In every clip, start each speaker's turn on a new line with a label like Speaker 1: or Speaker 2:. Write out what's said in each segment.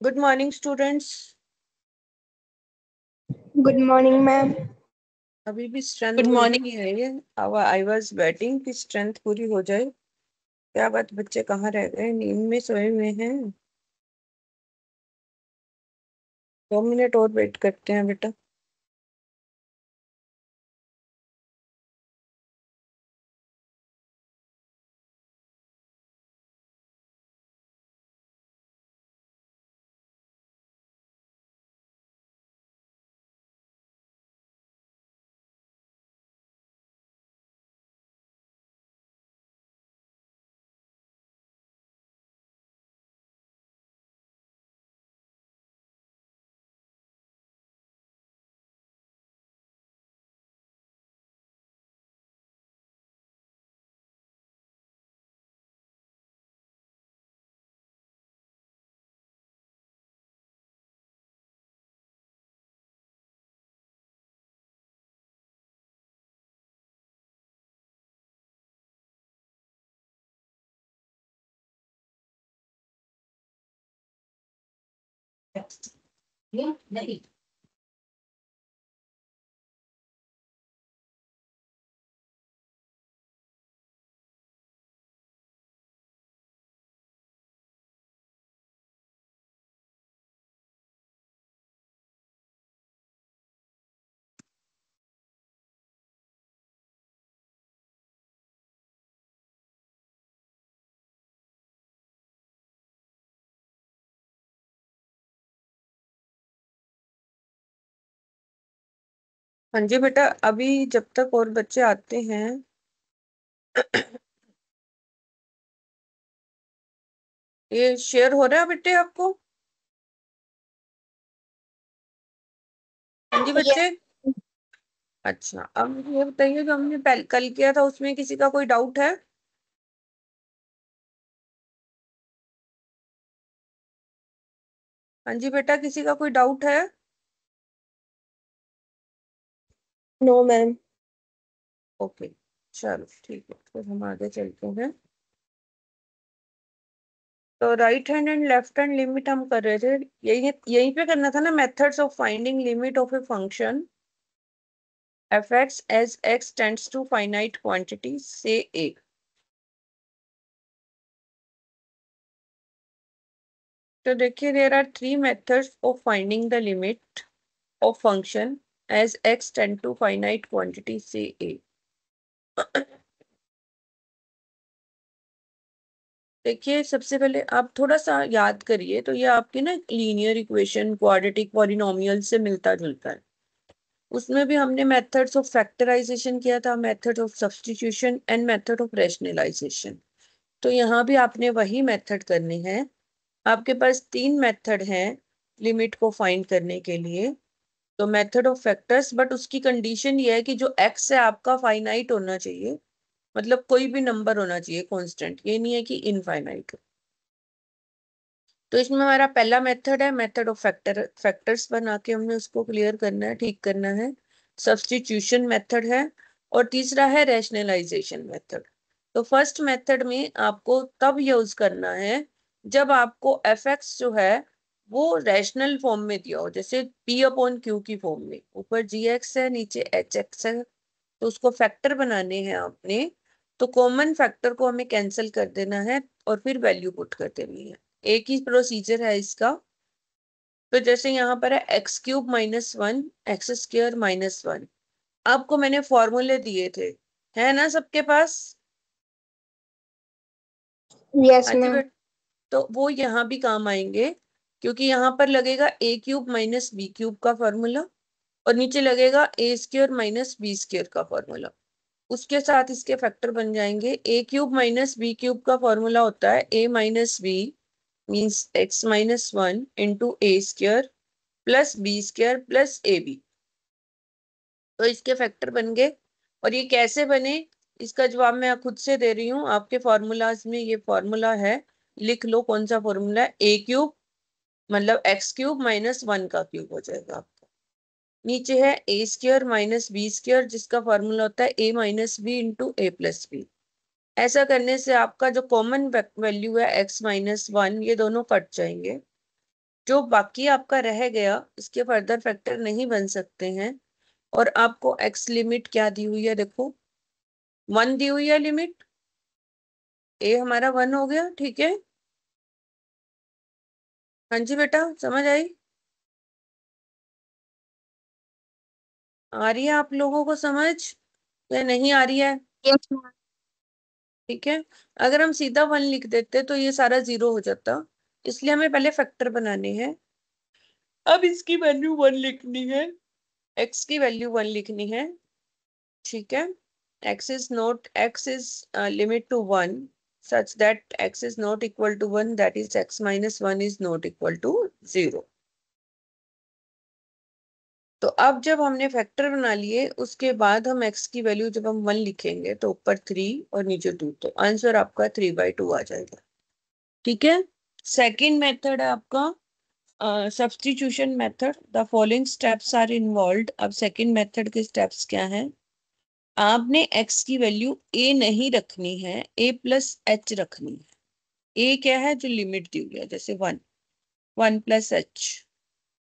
Speaker 1: Good morning, students.
Speaker 2: Good morning, ma'am.
Speaker 1: अभी भी strength
Speaker 3: good
Speaker 1: पूरी
Speaker 3: मॉर्निंग।
Speaker 1: नहीं है ये। आई वॉज वेटिंग कि स्ट्रेंथ पूरी हो जाए। क्या बात, बच्चे कहाँ रह गए? नींद में सोए हुए हैं। 2 मिनट और वेट करते हैं बेटा।
Speaker 3: नहीं।
Speaker 1: हाँ जी बेटा, अभी जब तक और बच्चे आते हैं ये शेयर हो रहा है बेटे आपको? हाँ जी
Speaker 2: Yes,
Speaker 1: बच्चे। अच्छा, अब मुझे ये बताइए, जो हमने कल किया था उसमें किसी का कोई डाउट है? हाँ जी बेटा, किसी का कोई डाउट है?
Speaker 2: no, ma'am.
Speaker 1: ओके, चलो ठीक है, फिर हम आगे चलते हैं। तो right hand and left hand limit हम कर रहे थे। यही यहीं पे करना था ना, methods of finding limit of a function f x as x tends to finite quantity से ए। तो देखिए, there are 3 methods of finding the limit of function as x tend to finite quantity से a. देखिए, सबसे पहले आप थोड़ा सा याद करिए, तो ये आपके ना लीनियर इक्वेशन क्वाड्रेटिक पॉलिनोमियल से मिलता जुलता है। उसमें भी हमने मेथड्स ऑफ फैक्टराइजेशन किया था, method of substitution and method of rationalisation. तो यहाँ भी आपने वही मेथड करने हैं। आपके पास 3 मेथड हैं लिमिट को फाइंड करने के लिए। तो मेथड ऑफ फैक्टर्स, बट उसकी कंडीशन ये है कि जो एक्स है आपका फाइनाइट होना चाहिए, मतलब कोई भी नंबर होना चाहिए कांस्टेंट, ये नहीं है कि इनफाइनाइट हो। तो इसमें हमारा पहला मेथड है मेथड ऑफ फैक्टर्स बना के हमने उसको क्लियर करना है, ठीक करना है। सब्स्टिट्यूशन मेथड है। और तीसरा है रैशनलाइजेशन मेथड। तो फर्स्ट मेथड में आपको तब यूज करना है जब आपको एफ एक्स जो है वो रैशनल फॉर्म में दिया हो, जैसे पी अपॉन क्यू की फॉर्म में। ऊपर जी एक्स है, नीचे एच एक्स है। तो उसको फैक्टर बनाने हैं आपने। तो कॉमन फैक्टर को हमें कैंसिल कर देना है और फिर वैल्यू पुट कर देनी है। एक ही प्रोसीजर है इसका। तो जैसे यहाँ पर है x cube minus one x square minus one. आपको मैंने फॉर्मूले दिए थे, है ना सबके पास?
Speaker 2: Yes,
Speaker 1: हाँ जी
Speaker 2: ma'am.
Speaker 1: बेट। तो वो यहाँ भी काम आएंगे, क्योंकि यहाँ पर लगेगा A cube minus B cube का फॉर्मूला, और नीचे लगेगा A square minus B square का फॉर्मूला। उसके साथ इसके फैक्टर बन जाएंगे। A cube minus B cube का फॉर्मूला होता है A minus B means X minus one into A square plus B square plus A B. तो इसके फैक्टर बन गए। और ये कैसे बने, इसका जवाब मैं खुद से दे रही हूँ। आपके फॉर्मूलाज में ये फॉर्मूला है, लिख लो कौन सा फॉर्मूला है। ए क्यूब मतलब एक्स क्यूब माइनस वन का क्यूब हो जाएगा आपका। नीचे है ए स्क्र माइनस बी स्क्र, जिसका फॉर्मूला होता है A minus B into A plus B. ऐसा करने से आपका जो कॉमन वैल्यू है एक्स माइनस वन, ये दोनों कट जाएंगे। जो बाकी आपका रह गया इसके फर्दर फैक्टर नहीं बन सकते हैं। और आपको एक्स लिमिट क्या दी हुई है, देखो 1 दी हुई है लिमिट। ए हमारा 1 हो गया, ठीक है। हाँ जी बेटा, समझ आई? आ रही है आप लोगों को समझ या नहीं आ रही है?
Speaker 2: Yes, ma'am.
Speaker 1: ठीक है। अगर हम सीधा 1 लिख देते तो ये सारा 0 हो जाता, इसलिए हमें पहले फैक्टर बनाने हैं। अब इसकी वैल्यू 1 लिखनी है, एक्स की वैल्यू 1 लिखनी है, ठीक है। x is limit to 1 such that x is not equal to 1, that is x minus 1 is not equal to 0। तो अब जब हमने फैक्टर बना लिए उसके बाद हम x की वैल्यू जब हम 1 लिखेंगे तो ऊपर 3 और नीचे 2, तो आंसर आपका 3/2 आ जाएगा, ठीक है। सेकेंड मेथड है आपका substitution method. The following steps are involved. अब सेकेंड मेथड के स्टेप्स क्या हैं? आपने x की वैल्यू a नहीं रखनी है, a प्लस एच रखनी है। a क्या है? जो लिमिट दी हुई है, जैसे 1, 1 plus h,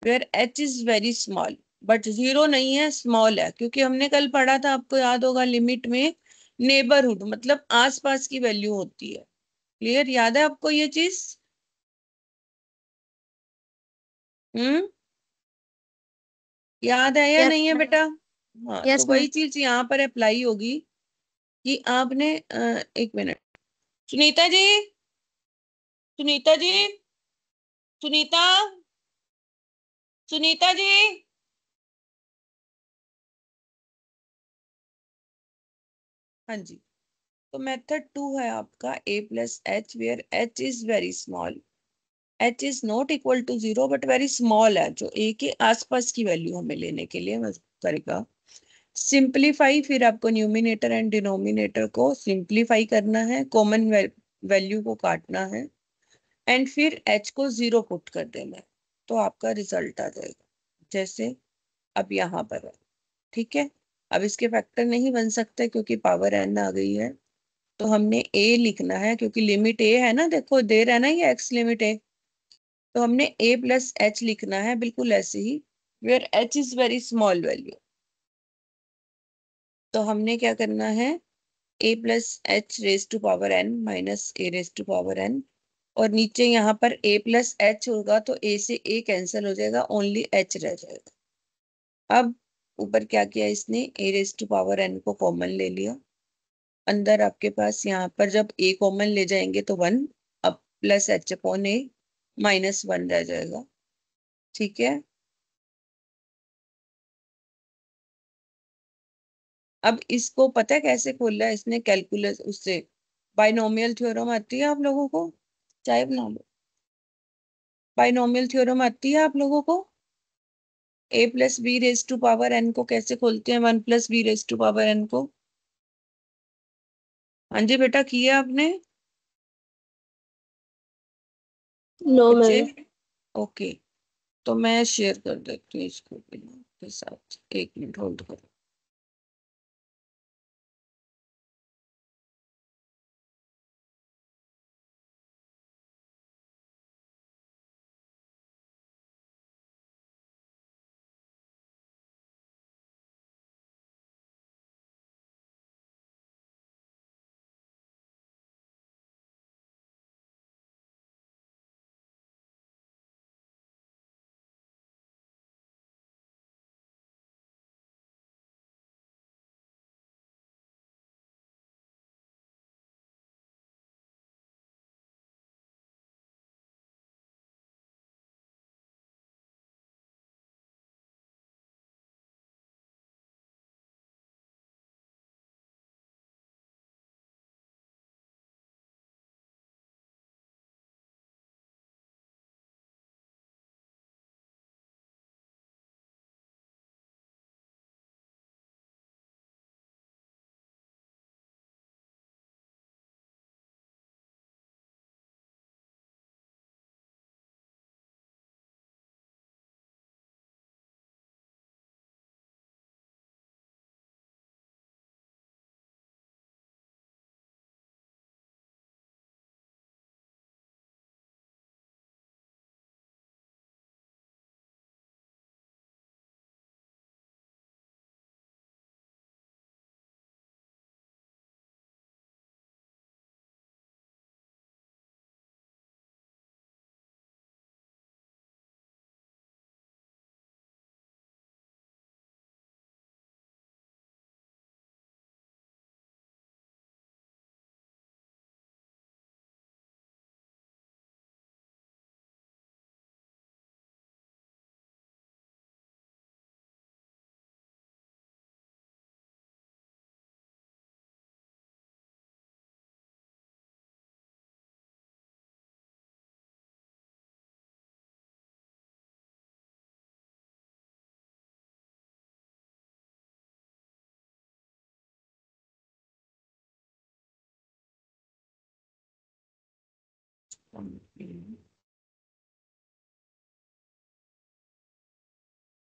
Speaker 1: where h is very small, but 0 नहीं है, स्मॉल है, क्योंकि हमने कल पढ़ा था, आपको याद होगा, लिमिट में नेबरहुड मतलब आसपास की वैल्यू होती है। क्लियर? याद है आपको ये चीज? हम्म, याद है या
Speaker 2: Yes,
Speaker 1: नहीं है
Speaker 2: ma'am.
Speaker 1: बेटा? हाँ, तो
Speaker 2: Yes,
Speaker 1: वही
Speaker 2: ma'am.
Speaker 1: चीज यहाँ पर अप्लाई होगी कि आपने एक मिनट, सुनीता जी, सुनीता जी, सुनीता, सुनीता जी, हाँ जी। तो मेथड 2 है आपका a plus h, where h is very small. h is not equal to 0 but very small है, जो a के आसपास की वैल्यू हमें लेने के लिए मदद करेगा। सिंप्लीफाई, फिर आपको न्यूमिनेटर एंड डिनोमिनेटर को सिंप्लीफाई करना है, कॉमन वैल्यू को काटना है, एंड फिर h को 0 पुट कर देना है, तो आपका रिजल्ट आ जाएगा जैसे अब यहाँ पर है, ठीक है। अब इसके फैक्टर नहीं बन सकते क्योंकि पावर n आ गई है, तो हमने a लिखना है, क्योंकि लिमिट a है ना, देखो दे रहा है ना ये x लिमिट a, तो हमने a प्लस एच लिखना है, बिल्कुल ऐसे ही, where h is very small value. तो हमने क्या करना है, a plus H raise to power n minus A raise to power n, और नीचे यहाँ पर a प्लस एच होगा तो a से a कैंसिल हो जाएगा, ओनली h रह जाएगा। अब ऊपर क्या किया इसने, a raise to power n को कॉमन ले लिया, अंदर आपके पास यहाँ पर जब a कॉमन ले जाएंगे तो 1, अब plus H upon a minus 1 रह जाएगा, ठीक है। अब इसको पता है कैसे खोलना है इसने, कैलकुलस उससे, बाइनोमियल थ्योरम आती है आप लोगों को? चाय बना लो। बाइनोमियल थ्योरम आती है आप लोगों को? a plus b raise to power n को कैसे खोलते हैं, 1 plus b raise to power n को? हाँ जी बेटा, किया आपने
Speaker 2: No,
Speaker 1: बच्चे?
Speaker 2: ma'am.
Speaker 1: ओके, तो मैं शेयर कर देती हूँ इसको के साथ, 1 मिनट होल्ड करो।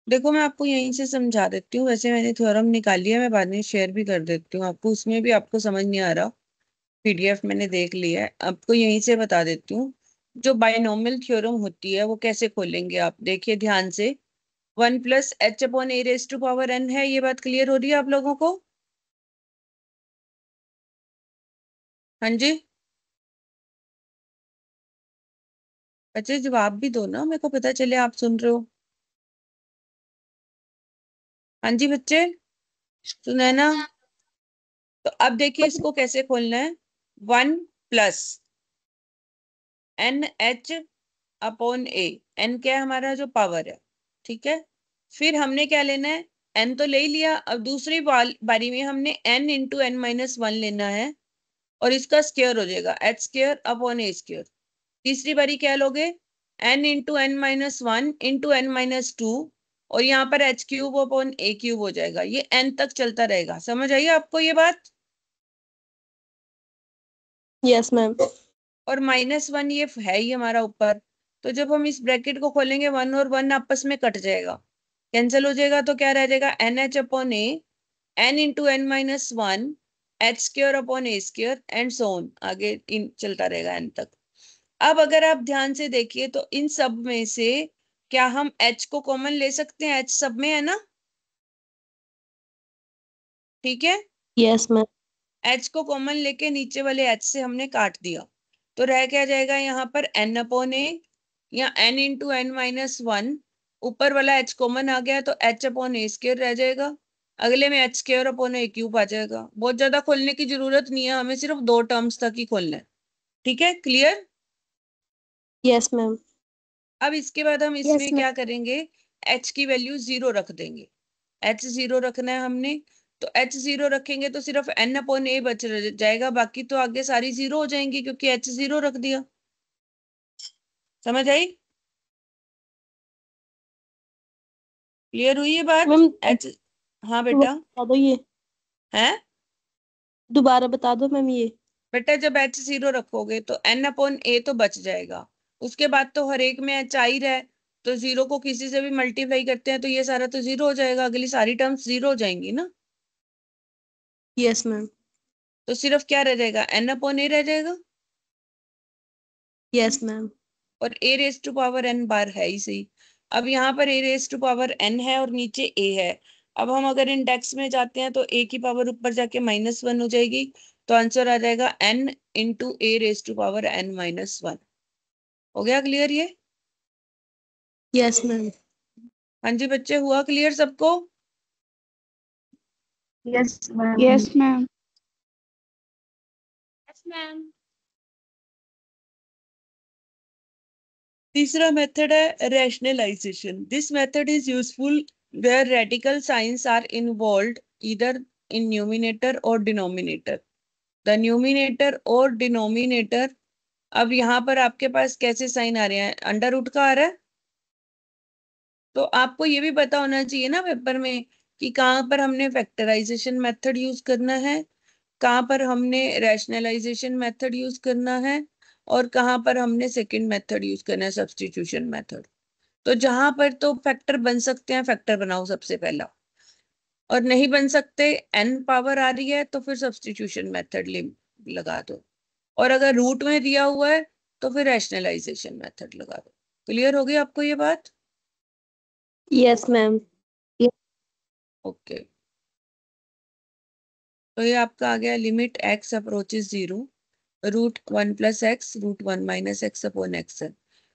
Speaker 1: देखो मैं आपको यहीं से समझा देती हूँ, वैसे मैंने थ्योरम निकाली है, मैं बाद में शेयर भी कर देती हूँ आपको, उसमें भी आपको समझ नहीं आ रहा, पीडीएफ मैंने देख लिया है, आपको यहीं से बता देती हूँ। जो बाइनोमियल थ्योरम होती है वो कैसे खोलेंगे आप देखिए ध्यान से। 1 + h/a⁴n है, ये बात क्लियर हो रही है आप लोगों को? हाँ जी, अच्छा जवाब भी दो ना, मेरे को पता चले आप सुन रहे हो। हाँ जी बच्चे, सुना है ना? तो अब देखिए इसको कैसे खोलना है। 1 + n/h/a, n क्या है हमारा जो पावर है, ठीक है। फिर हमने क्या लेना है, n तो ले ही लिया, अब दूसरी बारी में हमने n × n - 1 लेना है, और इसका स्क्वायर हो जाएगा h²/a²। तीसरी बारी क्या लोगे, n × n - 1 × n - 2, और यहाँ पर h³/a³ हो जाएगा, ये n तक चलता रहेगा। समझ आई आपको ये बात?
Speaker 2: Yes ma'am.
Speaker 1: और -1 ये है ही हमारा ऊपर, तो जब हम इस ब्रैकेट को खोलेंगे 1 और 1 आपस में कट जाएगा, कैंसिल हो जाएगा, तो क्या रह जाएगा NH/a, n × n - 1 h²/a² and so on, आगे इन चलता रहेगा n तक। अब अगर आप ध्यान से देखिए तो इन सब में से क्या हम h को कॉमन ले सकते हैं? h सब में है ना, ठीक है।
Speaker 2: Yes ma'am.
Speaker 1: h को कॉमन लेके नीचे वाले h से हमने काट दिया, तो रह क्या जाएगा यहाँ पर n/a, या n × n - 1, ऊपर वाला h कॉमन आ गया तो h/a² रह जाएगा, अगले में h²/a³ आ जाएगा। बहुत ज्यादा खोलने की जरूरत नहीं है, हमें सिर्फ दो टर्म्स तक ही खोलना है, ठीक है, क्लियर।
Speaker 2: Yes ma'am.
Speaker 1: अब इसके बाद हम
Speaker 2: यस
Speaker 1: इसमें
Speaker 2: मैम।
Speaker 1: क्या करेंगे, h की वैल्यू 0 रख देंगे, h 0 रखना है हमने, तो h 0 रखेंगे तो सिर्फ n/a बच जाएगा, बाकी तो आगे सारी 0 हो जाएंगी क्योंकि h 0 रख दिया। समझ आई, क्लियर हुई ये बात?
Speaker 2: मैम
Speaker 1: h, हाँ
Speaker 2: दोबारा
Speaker 1: बेटा,
Speaker 2: बता दो ये।
Speaker 1: है
Speaker 2: दोबारा बता दो मैम ये।
Speaker 1: बेटा, जब h 0 रखोगे तो n/a तो बच जाएगा, उसके बाद तो हर एक में h आ ही रहा है, तो 0 को किसी से भी मल्टीप्लाई करते हैं तो ये सारा तो 0 हो जाएगा, अगली सारी टर्म्स 0 हो जाएंगी ना,
Speaker 2: यस मैम।
Speaker 1: तो सिर्फ क्या रह जाएगा, n/a रह जाएगा,
Speaker 2: यस मैम।
Speaker 1: और a⁴n है ही सही। अब यहाँ पर a⁴n है और नीचे a है, अब हम अगर इंडेक्स में जाते हैं तो a की पावर ऊपर जाके -1 हो जाएगी, तो आंसर आ जाएगा n × a⁴n - 1। हो गया क्लियर ये?
Speaker 2: Yes ma'am.
Speaker 1: हाँ जी बच्चे, हुआ क्लियर सबको?
Speaker 2: Yes ma'am. Yes ma'am.
Speaker 1: Yes ma'am. तीसरा मेथड है rationalisation. This method is useful where radical signs are involved either in numerator और डिनोमिनेटर। द न्यूमिनेटर और डिनोमिनेटर, अब यहाँ पर आपके पास कैसे साइन आ रहे हैं, अंडर रूट का आ रहा है, तो आपको ये भी पता होना चाहिए ना पेपर में कि कहाँ पर हमने फैक्टराइजेशन मेथड यूज करना है, कहाँ पर हमने रैशनलाइजेशन मेथड यूज करना है, और कहाँ पर हमने सेकंड मेथड यूज करना है, सब्स्टिट्यूशन मेथड। तो जहां पर तो फैक्टर बन सकते हैं फैक्टर बनाओ सबसे पहला, और नहीं बन सकते, n पावर आ रही है तो फिर सब्स्टिट्यूशन मेथड लगा दो, और अगर रूट में दिया हुआ है तो फिर रैशनलाइजेशन मेथड लगा दो। क्लियर हो गई आपको ये बात?
Speaker 2: Yes ma'am.
Speaker 1: ओके, तो ये आपका आ गया limit x approaches 0 √1 + x √1 - x/xn।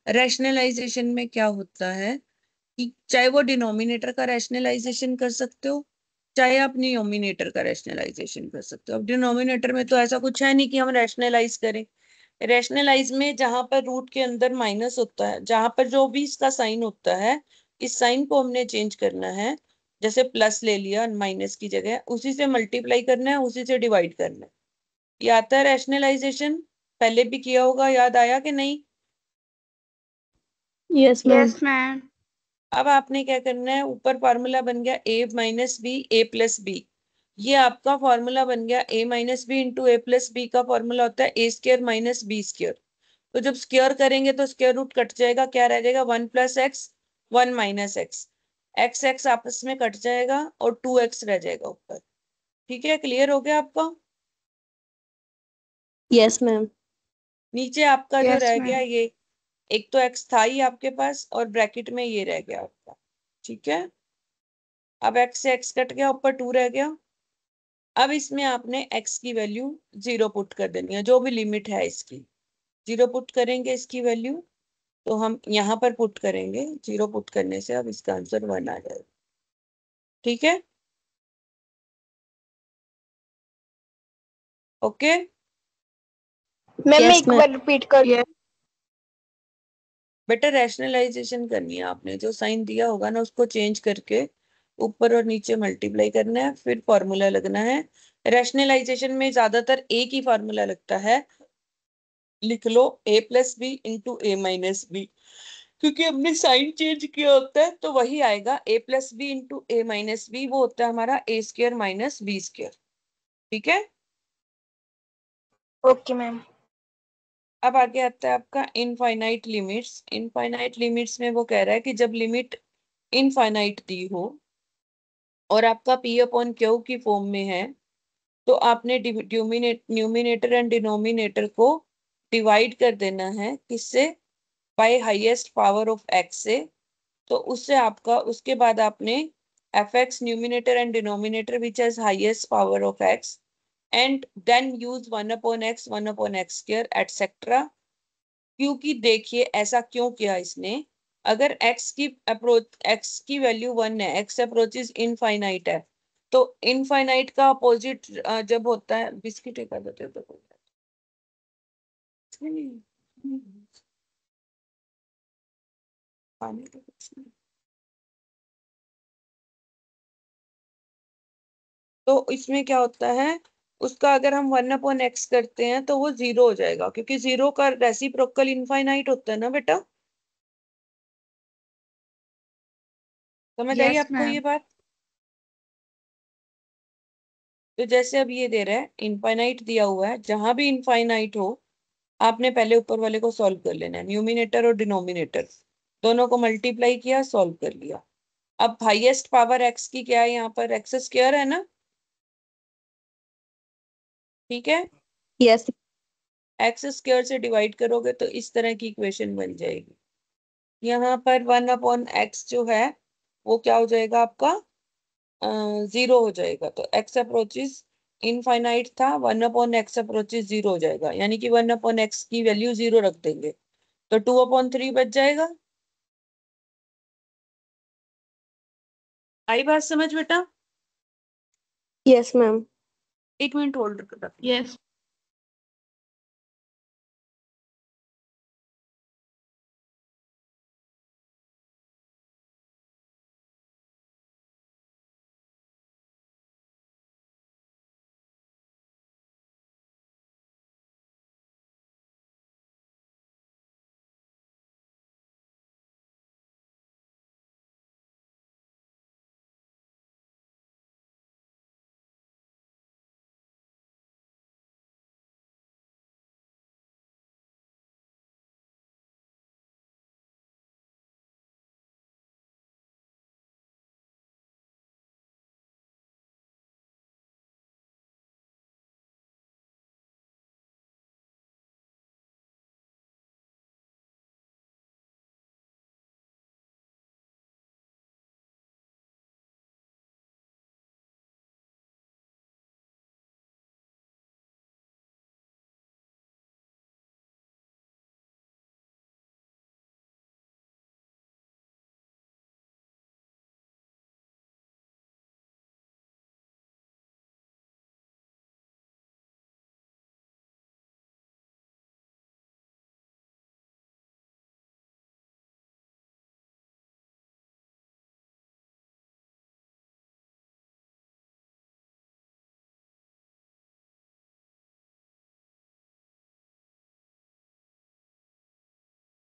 Speaker 1: Rationalisation में क्या होता है कि चाहे वो डिनोमिनेटर का रैशनलाइजेशन कर सकते हो, चाहे आप न्यूमिनेटर का रैशनलाइजेशन कर सकते हो। अब डिनोमिनेटर में तो ऐसा कुछ है नहीं कि हम रैशनलाइज करें, रैशनलाइज में जहां पर रूट के अंदर माइनस होता है, जहां पर जो भी इसका साइन होता है, इस साइन को हमने चेंज करना है, जैसे प्लस ले लिया माइनस की जगह, उसी से मल्टीप्लाई करना है, उसी से डिवाइड करना है। ये आता है रैशनलाइजेशन, पहले भी किया होगा, याद आया कि नहीं?
Speaker 2: Yes ma'am. Yes ma'am.
Speaker 1: अब आपने क्या करना है, ऊपर फॉर्मूला बन गया a - b a+b, ये आपका फॉर्मूला बन गया a - b इंटू a+b का फॉर्मूला होता है a² - b²। तो जब स्क्वायर करेंगे तो स्क्वायर रूट कट जाएगा, क्या रह जाएगा 1 + x 1 - x, एक्स एक्स आपस में कट जाएगा और 2x रह जाएगा ऊपर। ठीक है, क्लियर हो गया आपका?
Speaker 2: Yes ma'am.
Speaker 1: नीचे आपका जो
Speaker 2: यस
Speaker 1: रह गया
Speaker 2: मैम।
Speaker 1: ये, एक तो x था ही आपके पास और ब्रैकेट में ये रह गया आपका। ठीक है, अब x से x कट गया, ऊपर 2 रह गया। अब इसमें आपने x की वैल्यू 0 पुट कर देनी है, जो भी लिमिट है इसकी 0 पुट करेंगे इसकी वैल्यू। तो हम यहाँ पर पुट करेंगे, 0 पुट करने से अब इसका आंसर 1 आ जाएगा। ठीक है, ओके।
Speaker 2: मैम एक बार रिपीट कर।
Speaker 1: बेटा रैशनलाइजेशन करनी है आपने, जो साइन दिया होगा ना उसको चेंज करके ऊपर और नीचे मल्टीप्लाई करना है, फिर फॉर्मूला लगना है। रैशनलाइजेशन में ज्यादातर एक ही फॉर्मूला लगता है, लिख लो a+b × a-b, क्योंकि हमने साइन चेंज किया होता है तो वही आएगा। a+b × a-b वो होता है हमारा a² - b²। ठीक है,
Speaker 2: ओके मैम।
Speaker 1: अब आगे आता है आपका इनफाइनाइट लिमिट्स। इनफाइनाइट लिमिट्स में वो कह रहा है कि जब लिमिट इनफाइनाइट दी हो और आपका p/q की फॉर्म में है, तो आपने न्यूमिनेटर एंड डिनोमिनेटर को डिवाइड कर देना है, किससे? By highest power of x से। तो उससे आपका, उसके बाद आपने fx numerator and denominator which has highest power of x, and then use 1/x 1/x² etcetera. क्योंकि देखिए ऐसा क्यों किया इसने, अगर x की वैल्यू 1 है, x अप्रोचेज इनफाइनाइट है, तो इनफाइनाइट का अपोजिट जब होता है, बिस्किट एक आदत है तो कोई बात नहीं, पानी का कुछ नहीं। तो इसमें क्या होता है, उसका अगर हम 1/x करते हैं तो वो 0 हो जाएगा, क्योंकि 0 का रेसिप्रोकल इनफाइनाइट होता है ना बेटा। समझ आई
Speaker 2: यस
Speaker 1: आपको ये
Speaker 2: मैम।
Speaker 1: बात? तो जैसे अब ये दे रहा है इनफाइनाइट दिया हुआ है, जहां भी इनफाइनाइट हो आपने पहले ऊपर वाले को सॉल्व कर लेना है, न्यूमिनेटर और डिनोमिनेटर दोनों को मल्टीप्लाई किया, सॉल्व कर लिया। अब हाईएस्ट पावर एक्स की क्या है, यहाँ पर x² है ना। ठीक है,
Speaker 2: यस।
Speaker 1: x² से डिवाइड करोगे तो इस तरह की इक्वेशन बन जाएगी। यहाँ पर 1/x जो है वो क्या हो जाएगा आपका, 0 हो जाएगा। तो x अप्रोचेज इनफाइनाइट था, 1/x अप्रोचेज 0 हो जाएगा, यानी कि 1/x की वैल्यू 0 रख देंगे तो 2/3 बच जाएगा। आई बात समझ बेटा?
Speaker 2: Yes ma'am.
Speaker 1: 1 मिनट होल्ड कर।
Speaker 2: यस।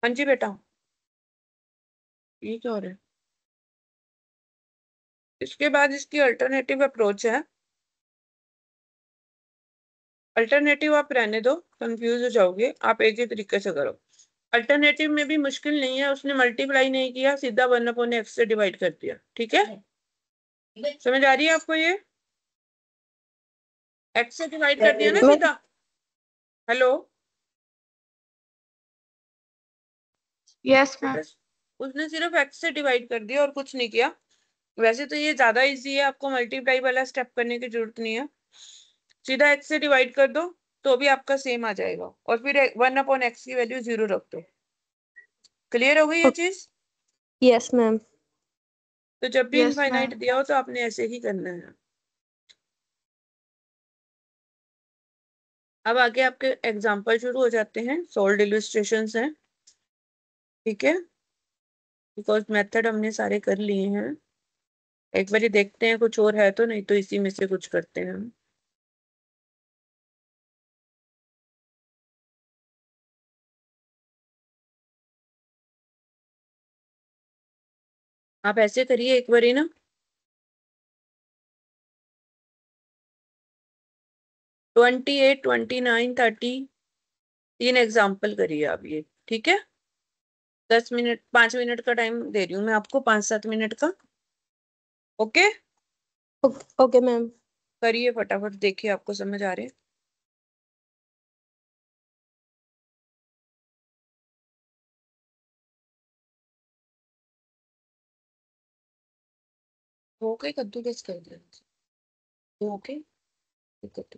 Speaker 1: हाँ जी बेटा, ये क्या हो रहा है? इसके बाद इसकी अल्टरनेटिव अप्रोच है, अल्टरनेटिव आप रहने दो, कंफ्यूज हो जाओगे, आप एक ही तरीके से करो। अल्टरनेटिव में भी मुश्किल नहीं है, उसने मल्टीप्लाई नहीं किया, सीधा 1/x से डिवाइड कर दिया। ठीक है, समझ आ रही है आपको? ये x से डिवाइड कर दिया ना
Speaker 2: मैम
Speaker 1: सीधा। Hello,
Speaker 2: yes ma'am.
Speaker 1: उसने सिर्फ x से डिवाइड कर दिया और कुछ नहीं किया। वैसे तो ये ज्यादा इजी है, आपको मल्टीप्लाई वाला स्टेप करने की जरूरत नहीं है, सीधा x से डिवाइड कर दो तो भी आपका सेम आ जाएगा, और फिर 1/x की वैल्यू 0 रख दो। क्लियर हो गई ये चीज?
Speaker 2: Yes ma'am.
Speaker 1: तो जब भी
Speaker 2: यस
Speaker 1: इनफाइनाइट
Speaker 2: मैम।
Speaker 1: दिया हो तो आपने ऐसे ही करना है। अब आगे आपके एग्जाम्पल शुरू हो जाते हैं, सोल्ड इलस्ट्रेशंस हैं। ठीक है, बिकॉज मेथड हमने सारे कर लिए हैं। एक बार देखते हैं कुछ और है तो, नहीं तो इसी में से कुछ करते हैं हम। आप ऐसे करिए एक बारी ना, 28, 29, 30, 3 एग्जाम्पल करिए आप ये। ठीक है, 10 मिनट, 5 मिनट का टाइम दे रही हूँ मैं आपको, 5-7 मिनट का। Okay,
Speaker 2: okay ma'am.
Speaker 1: करिए फटाफट, देखिए आपको समझ आ रहे हैं। ओके, कद्दू कैसे कर दिया? ओके, दिक्कत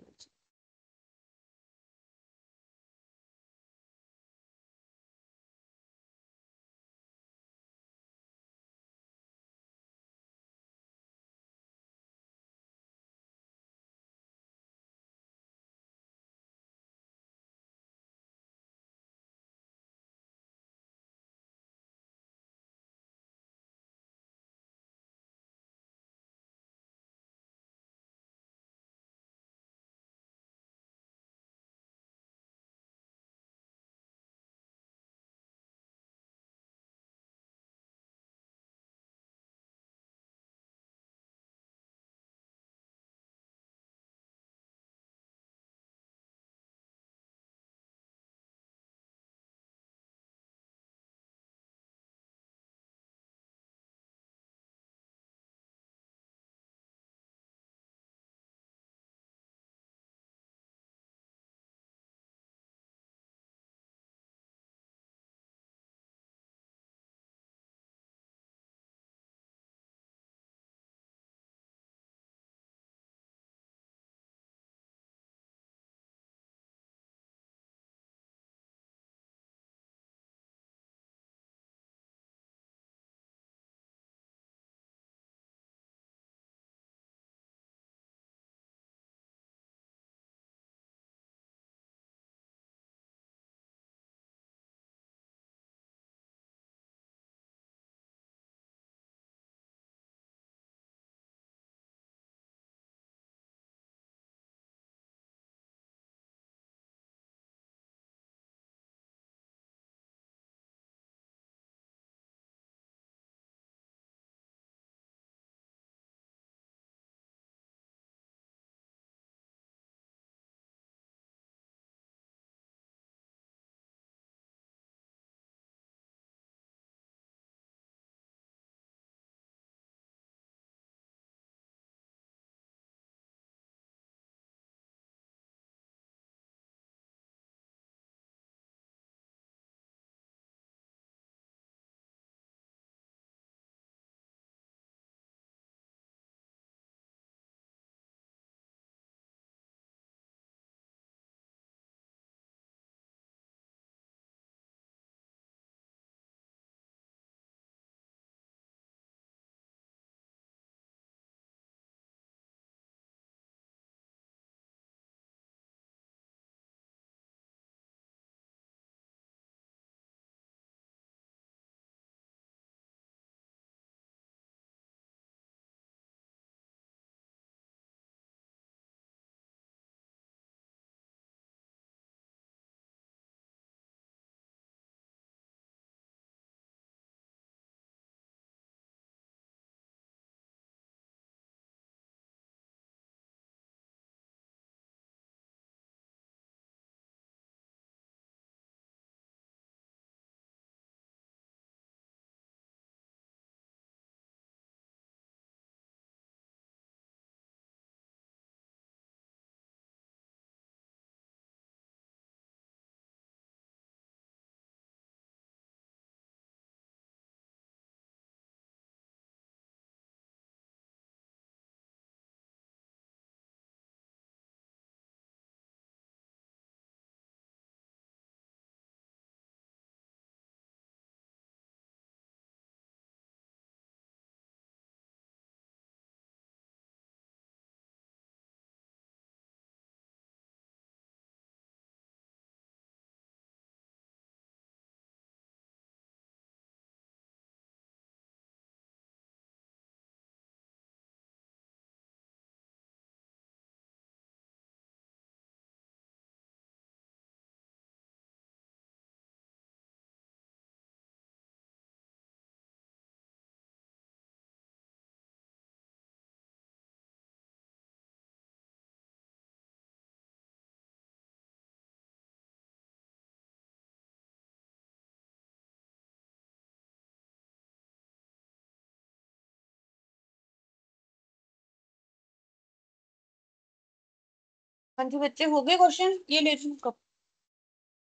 Speaker 1: हाँ जी बच्चे, हो गए क्वेश्चन? ये ले लो कब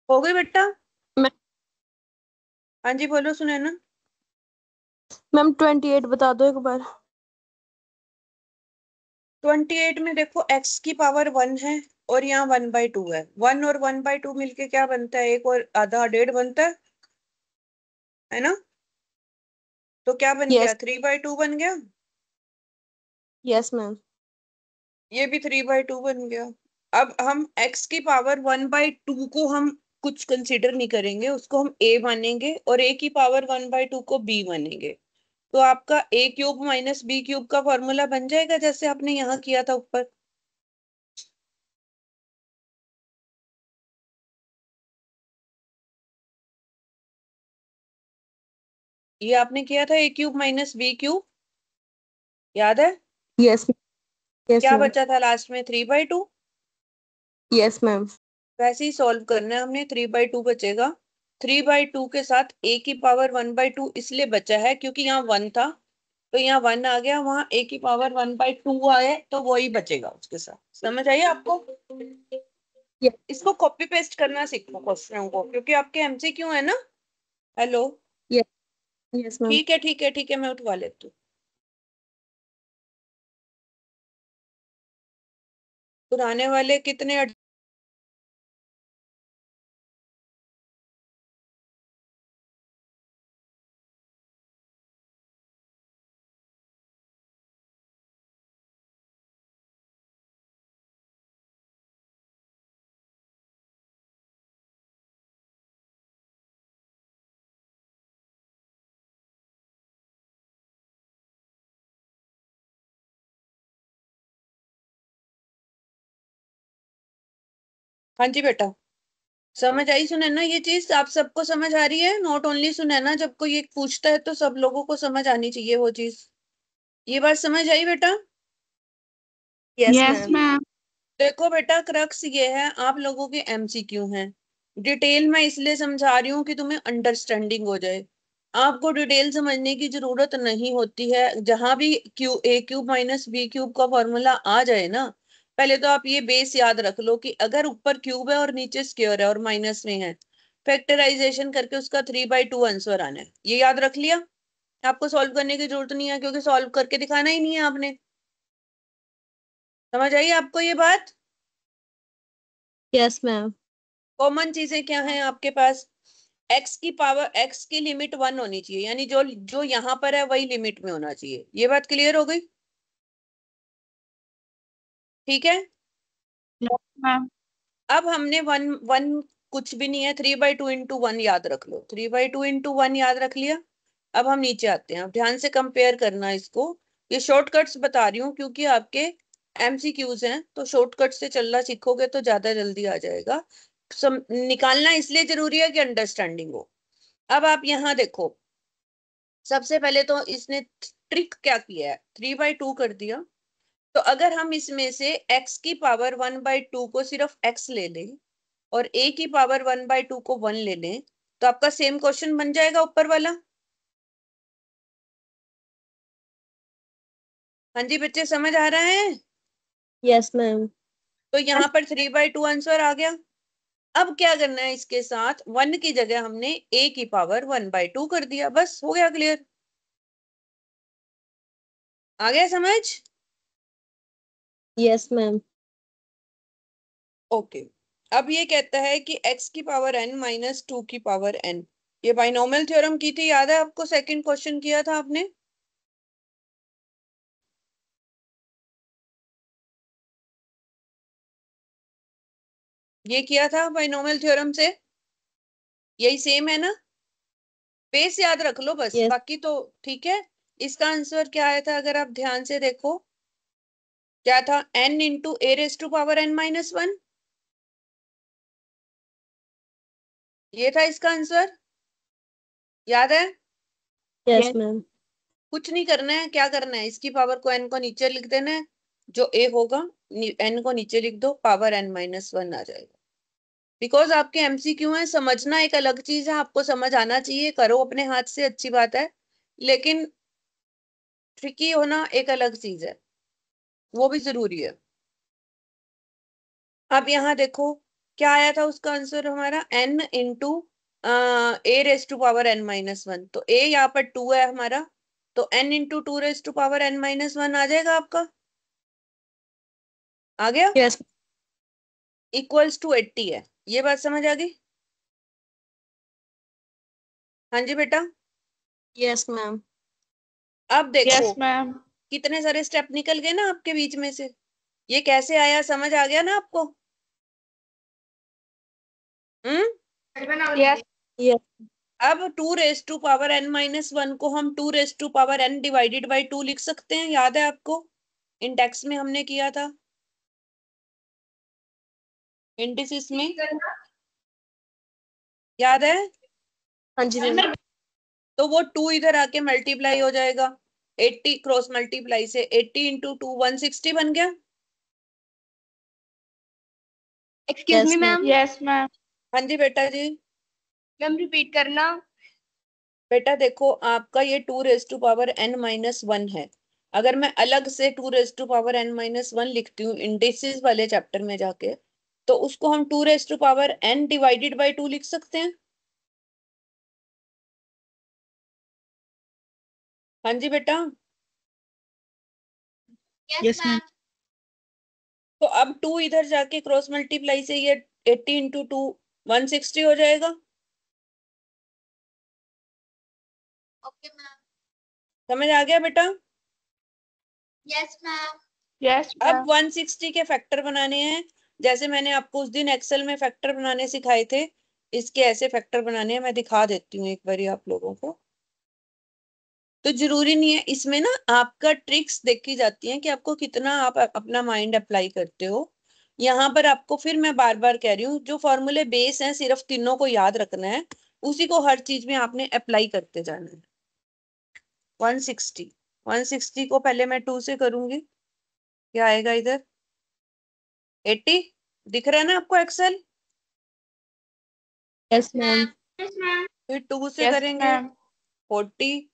Speaker 1: हो गए बेटा?
Speaker 2: मैम
Speaker 1: हाँ जी बोलो सुनैना।
Speaker 2: मैम 28 बता दो एक बार।
Speaker 1: 28 में देखो x की पावर 1 है और यहाँ 1/2 है। 1 और 1/2 मिलके क्या बनता है? एक और आधा 1.5 बनता है ना? तो क्या बन गया?
Speaker 2: यस
Speaker 1: 3/2 बन गया।
Speaker 2: Yes ma'am.
Speaker 1: ये भी 3/2 बन गया। अब हम x की पावर 1/2 को हम कुछ कंसीडर नहीं करेंगे, उसको हम a मानेंगे, और a की पावर 1/2 को b मानेंगे। तो आपका a³ माइनस b³ का फॉर्मूला बन जाएगा, जैसे आपने यहाँ किया था ऊपर। ये आपने किया था a³ माइनस b³, याद है?
Speaker 2: यस यस
Speaker 1: क्या
Speaker 2: मैम।
Speaker 1: बचा था लास्ट में? 3/2।
Speaker 2: Yes ma'am.
Speaker 1: वैसे ही सॉल्व करना है हमने। 3/2 बचेगा। 3/2 के साथ a की पावर 1/2 इसलिए बचा है क्योंकि यहाँ 1 था, तो यहाँ 1 आ गया, वहां a की पावर 1/2 आए, तो वही बचेगा उसके साथ। समझ आइए आपको? इसको कॉपी पेस्ट करना सीखो क्वेश्चन को, क्योंकि आपके एमसीक्यू है ना। हेलो?
Speaker 2: Yes yes ma'am.
Speaker 1: ठीक है ठीक है ठीक है, मैं उठवा लेती हूँ। पुराने वाले कितने हाँ जी बेटा, समझ आई सुनैना? ये चीज आप सबको समझ आ रही है? नॉट ओनली सुनैना, जब कोई एक पूछता है तो सब लोगों को समझ आनी चाहिए वो चीज। ये बात समझ आई बेटा?
Speaker 2: Yes
Speaker 3: yes
Speaker 2: ma'am.
Speaker 3: मैम।
Speaker 1: देखो बेटा, क्रक्स ये है, आप लोगों के एमसीक्यू हैं। डिटेल में इसलिए समझा रही हूँ कि तुम्हें अंडरस्टैंडिंग हो जाए। आपको डिटेल समझने की जरूरत नहीं होती है। जहां भी a³ माइनस b³ का फॉर्मूला आ जाए ना, पहले तो आप ये बेस याद रख लो कि अगर ऊपर क्यूब है और नीचे स्क्वायर है और माइनस में है, फैक्टराइजेशन करके उसका 3/2 आंसर आना है। ये याद रख लिया? आपको सॉल्व करने की जरूरत नहीं है, क्योंकि सॉल्व करके दिखाना ही नहीं है आपने। समझ आई आपको ये बात?
Speaker 2: Yes ma'am.
Speaker 1: कॉमन चीजें क्या हैं आपके पास? एक्स की पावर, एक्स की लिमिट 1 होनी चाहिए, यानी जो जो यहाँ पर है वही लिमिट में होना चाहिए। ये बात क्लियर हो गई? ठीक है।
Speaker 3: Yes ma'am.
Speaker 1: अब हमने वन वन कुछ भी नहीं है, 3/2 इंटू 1 याद रख लो। 3/2 इंटू 1 याद रख लिया। अब हम नीचे आते हैं। अब ध्यान से कंपेयर करना इसको। ये शॉर्टकट्स बता रही हूँ क्योंकि आपके एमसीक्यूज हैं, तो शॉर्टकट से चलना सीखोगे तो ज्यादा जल्दी आ जाएगा। निकालना इसलिए जरूरी है कि अंडरस्टैंडिंग हो। अब आप यहाँ देखो, सबसे पहले तो इसने ट्रिक क्या किया है, 3/2 कर दिया। तो अगर हम इसमें से x की पावर 1/2 को सिर्फ x ले लें और a की पावर 1/2 को 1 ले लें, तो आपका सेम क्वेश्चन बन जाएगा ऊपर वाला। हाँ जी बच्चे, समझ आ रहा है?
Speaker 2: Yes ma'am.
Speaker 1: तो यहाँ पर 3/2 आंसर आ गया। अब क्या करना है, इसके साथ 1 की जगह हमने a की पावर 1/2 कर दिया, बस हो गया क्लियर। आ गया समझ?
Speaker 2: Yes ma'am.
Speaker 1: ओके। अब ये कहता है कि x की पावर n माइनस 2 की पावर n। ये बाइनोमियल थ्योरम की थी, याद है आपको? सेकंड क्वेश्चन किया था आपने। ये किया था बाइनोमियल थ्योरम से। यही सेम है ना? बेस याद रख लो बस,
Speaker 2: यस
Speaker 1: बाकी तो ठीक है। इसका आंसर क्या आया था अगर आप ध्यान से देखो? क्या था? n into a raise to power n minus 1। ये था इसका आंसर, याद है?
Speaker 2: Yes
Speaker 3: yes
Speaker 2: ma'am.
Speaker 1: कुछ नहीं करना है। क्या करना है, इसकी पावर को n को नीचे लिख देना है। जो a होगा n को नीचे लिख दो, पावर n-1 आ जाएगा। बिकॉज आपके एमसीक्यू है, समझना एक अलग चीज है, आपको समझ आना चाहिए, करो अपने हाथ से, अच्छी बात है, लेकिन ट्रिकी होना एक अलग चीज है, वो भी जरूरी है। अब यहाँ देखो क्या आया था उसका आंसर हमारा n into a raise to power n minus one. तो a यहाँ पर 2 है हमारा, तो n into two raise to power n minus one आ जाएगा आपका। आ गया?
Speaker 2: यस
Speaker 1: इक्वल्स टू 80 है। ये बात समझ आ गई? हाँ जी बेटा।
Speaker 2: Yes ma'am.
Speaker 1: अब देखो
Speaker 3: यस मैम।
Speaker 1: कितने सारे स्टेप निकल गए ना आपके बीच में से। ये कैसे आया, समझ आ गया ना आपको?
Speaker 3: यस
Speaker 2: यस
Speaker 1: अब two raise to power n minus one को हम two raise to power n divided by two लिख सकते हैं। याद है आपको? इंडेक्स में हमने किया था, इंडिसिस में। याद है?
Speaker 2: हाँ जी मैम।
Speaker 1: तो वो टू इधर आके मल्टीप्लाई हो जाएगा, 80 क्रॉस मल्टीप्लाई से 80 इंटू टू 160 बन गया।
Speaker 2: Excuse me ma'am.
Speaker 3: Yes ma'am.
Speaker 1: हाँ जी बेटा जी।
Speaker 2: मैम रिपीट करना।
Speaker 1: बेटा देखो आपका ये two raise to power n minus one है। अगर मैं अलग से two raise to power n minus one लिखती हूँ इंडिसेस वाले चैप्टर में जाके, तो उसको हम two raise to power n divided by two लिख सकते हैं। हाँ जी बेटा।
Speaker 3: Yes ma'am.
Speaker 1: तो अब टू इधर जाके क्रॉस मल्टीप्लाई से ये 80 इंटू टू 160 हो जाएगा।
Speaker 2: Okay ma'am.
Speaker 1: समझ आ गया बेटा?
Speaker 2: Yes ma'am.
Speaker 3: यस
Speaker 1: अब
Speaker 3: मैम।
Speaker 1: 160 के फैक्टर बनाने हैं, जैसे मैंने आपको उस दिन एक्सेल में फैक्टर बनाने सिखाए थे। इसके ऐसे फैक्टर बनाने हैं, मैं दिखा देती हूँ एक बार आप लोगों को। तो जरूरी नहीं है, इसमें ना आपका ट्रिक्स देखी जाती है कि आपको कितना आप अपना माइंड अप्लाई करते हो। यहाँ पर आपको फिर मैं बार बार कह रही हूँ, जो फॉर्मूले बेस हैं सिर्फ तीनों को याद रखना है, उसी को हर चीज में आपने अप्लाई करते जाना है। 160, 160 को पहले मैं 2 से करूंगी, क्या आएगा इधर? 80। दिख रहा है ना आपको एक्सेल?
Speaker 2: Yes ma'am.
Speaker 1: फिर 2 से
Speaker 3: यस
Speaker 1: करेंगे
Speaker 3: मैम।
Speaker 1: 40,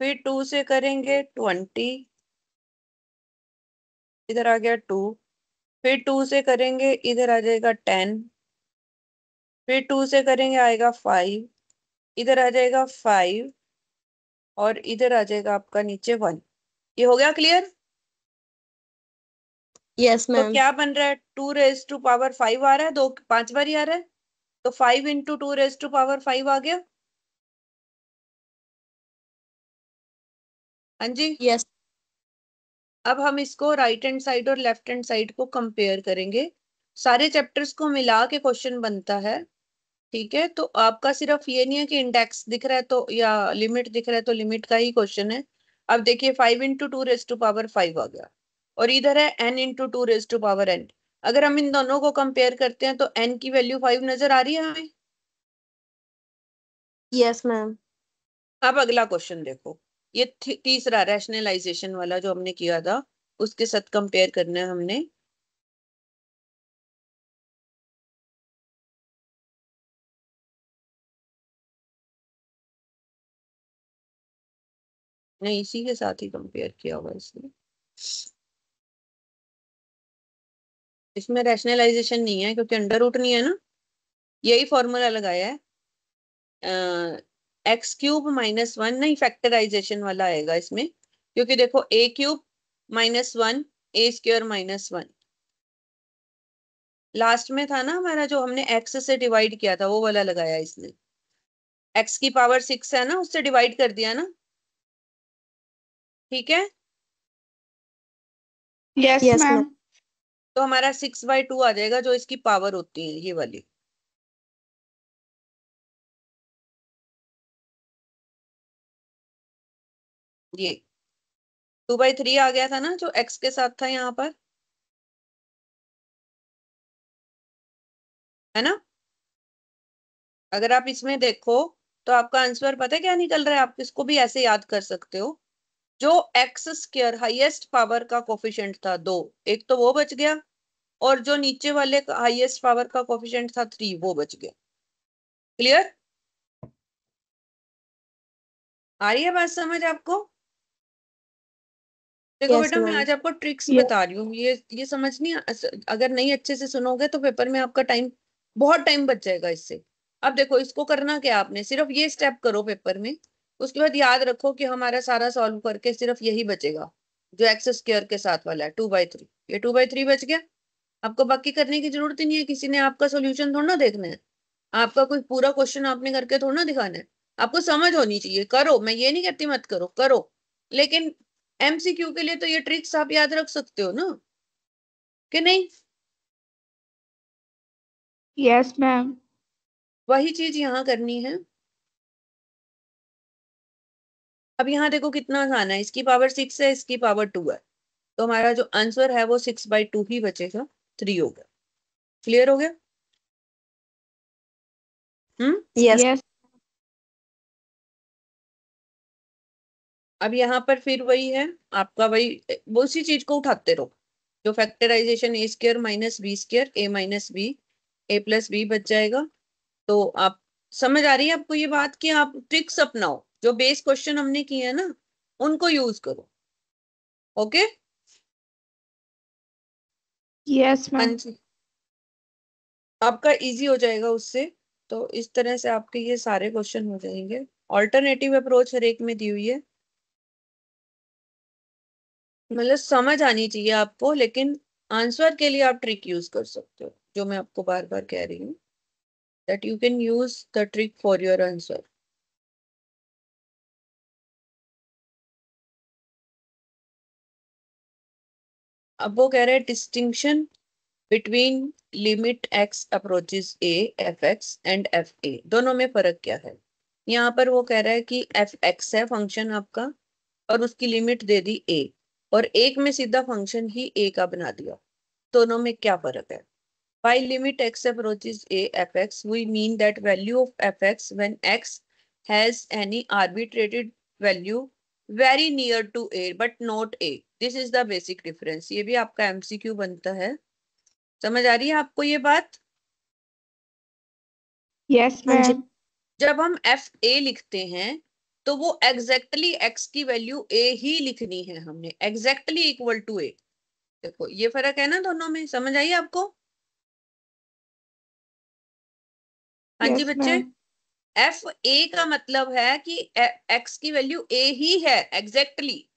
Speaker 1: फिर 2 से करेंगे 20, इधर आ गया 2, फिर 2 से करेंगे इधर आ जाएगा 10, फिर 2 से करेंगे आएगा 5, इधर आ जाएगा 5, और इधर आ जाएगा आपका नीचे 1। ये हो गया क्लियर?
Speaker 2: यस
Speaker 1: तो
Speaker 2: मैम।
Speaker 1: क्या बन रहा है? टू रेज टू पावर 5 आ रहा है, दो 5 बार ही आ रहा है, तो 5 into two raise to power 5 आ गया। हाँ जी।
Speaker 2: यस
Speaker 1: अब हम इसको राइट हैंड साइड और लेफ्ट हैंड साइड को कंपेयर करेंगे। सारे चैप्टर्स को मिला के क्वेश्चन बनता है, ठीक है? तो आपका सिर्फ ये नहीं है कि इंडेक्स दिख रहा है तो या लिमिट दिख रहा है तो लिमिट का ही क्वेश्चन है। अब देखिए 5 into two raise to power 5 आ गया, और इधर है n into two raise to power n। अगर हम इन दोनों को कंपेयर करते हैं तो n की वैल्यू 5 नजर आ रही है हमें।
Speaker 2: Yes ma'am.
Speaker 1: अब अगला क्वेश्चन देखो, ये तीसरा रैशनलाइजेशन वाला जो हमने किया था, उसके साथ कंपेयर करना है हमने। नहीं, इसी के साथ ही कंपेयर किया होगा इसने। इसमें रैशनलाइजेशन नहीं है क्योंकि अंडर रूट नहीं है ना, यही फॉर्मूला लगाया है। एक्स क्यूब माइनस वन, नहीं फैक्टराइजेशन वाला आएगा इसमें, क्योंकि देखो ए क्यूब माइनस वन, ए स्क्वायर माइनस वन, लास्ट में था ना हमारा जो हमने एक्स से डिवाइड किया था, वो वाला लगाया इसने। एक्स की पावर 6 है ना, उससे डिवाइड कर दिया ना, ठीक है?
Speaker 3: Yes
Speaker 2: yes ma'am.
Speaker 3: मैम।
Speaker 1: तो हमारा 6/2 आ जाएगा, जो इसकी पावर होती है ये वाली। ये 2/3 आ गया था ना जो एक्स के साथ था यहाँ पर, है ना? अगर आप इसमें देखो तो आपका आंसर पता है क्या निकल रहा है? आप इसको भी ऐसे याद कर सकते हो। जो एक्स स्क्वायर हाईएस्ट पावर का कोफिशिएंट था 2, एक तो वो बच गया, और जो नीचे वाले हाईएस्ट पावर का कोफिशिएंट था 3, वो बच गया। क्लियर? आ रही है बात समझ आपको? देखो
Speaker 2: Yes,
Speaker 1: बेटा, मैं
Speaker 2: ma'am.
Speaker 1: आज आपको ट्रिक्स
Speaker 2: Yeah.
Speaker 1: बता रही हूँ, ये समझनी, अगर नहीं अच्छे से सुनोगे तो पेपर में आपका टाइम, बहुत टाइम बच जाएगा इससे। अब देखो, इसको करना क्या, आपने सिर्फ ये स्टेप करो पेपर में, उसके बाद याद रखो कि हमारा सारा सॉल्व करके सिर्फ यही बचेगा जो एक्स स्क्वायर के साथ वाला है 2/3। ये 2/3 बच गया, आपको बाकी करने की जरूरत ही नहीं है। किसी ने आपका सोल्यूशन थोड़ा ना देखना है, आपका कोई पूरा क्वेश्चन आपने करके थोड़ा ना दिखाना है। आपको समझ होनी चाहिए, करो, मैं ये नहीं कहती मत करो, करो, लेकिन एमसीक्यू के लिए तो ये ट्रिक्स आप याद रख सकते हो ना, कि नहीं?
Speaker 3: Yes, ma'am.
Speaker 1: वही चीज यहाँ करनी है। अब यहाँ देखो कितना आसान है, इसकी पावर 6 है, इसकी पावर 2 है, तो हमारा जो आंसर है वो 6/2 ही बचेगा, 3 हो गया। क्लियर हो गया?
Speaker 2: Yes.
Speaker 3: Yes.
Speaker 1: अब यहाँ पर फिर वही है आपका, वही वो उसी चीज को उठाते रहो, जो factorisation a² - b² a - b a+b बच जाएगा। तो आप समझ आ रही है आपको ये बात, कि आप ट्रिक्स अपनाओ, जो बेस क्वेश्चन हमने किए हैं ना उनको यूज करो। ओके?
Speaker 3: Yes,
Speaker 1: हाँ
Speaker 3: ma'am.
Speaker 1: जी, आपका इजी हो जाएगा उससे। तो इस तरह से आपके ये सारे क्वेश्चन हो जाएंगे। ऑल्टरनेटिव अप्रोच हर एक में दी हुई है, मतलब समझ आनी चाहिए आपको, लेकिन आंसर के लिए आप ट्रिक यूज कर सकते हो, जो मैं आपको बार बार कह रही हूँ, that you can use the trick for your answer. अब वो कह रहे हैं distinction between limit x approaches A f x and F A, दोनों में फर्क क्या है। यहाँ पर वो कह रहा है कि एफ एक्स है फंक्शन आपका, और उसकी लिमिट दे दी ए, और एक में सीधा फंक्शन ही ए का बना दिया, दोनों में क्या फर्क है? By limit x approaches a fx, we mean that value of fx when x has any arbitrary value very near to a but not a. This is the basic difference. ये भी आपका MCQ बनता है। समझ आ रही है आपको ये बात?
Speaker 3: Yes,
Speaker 2: हाँ जी.
Speaker 3: ma'am.
Speaker 1: जब हम एफ ए लिखते हैं तो वो एग्जैक्टली एक्स की वैल्यू ए ही लिखनी है हमने, एग्जैक्टली इक्वल टू ए। देखो ये फर्क है ना दोनों में, समझ आई आपको? हाँ जी
Speaker 3: Yes,
Speaker 1: बच्चे,
Speaker 3: ma'am.
Speaker 1: एफ ए का मतलब है कि एक्स की वैल्यू ए ही है एग्जैक्टली,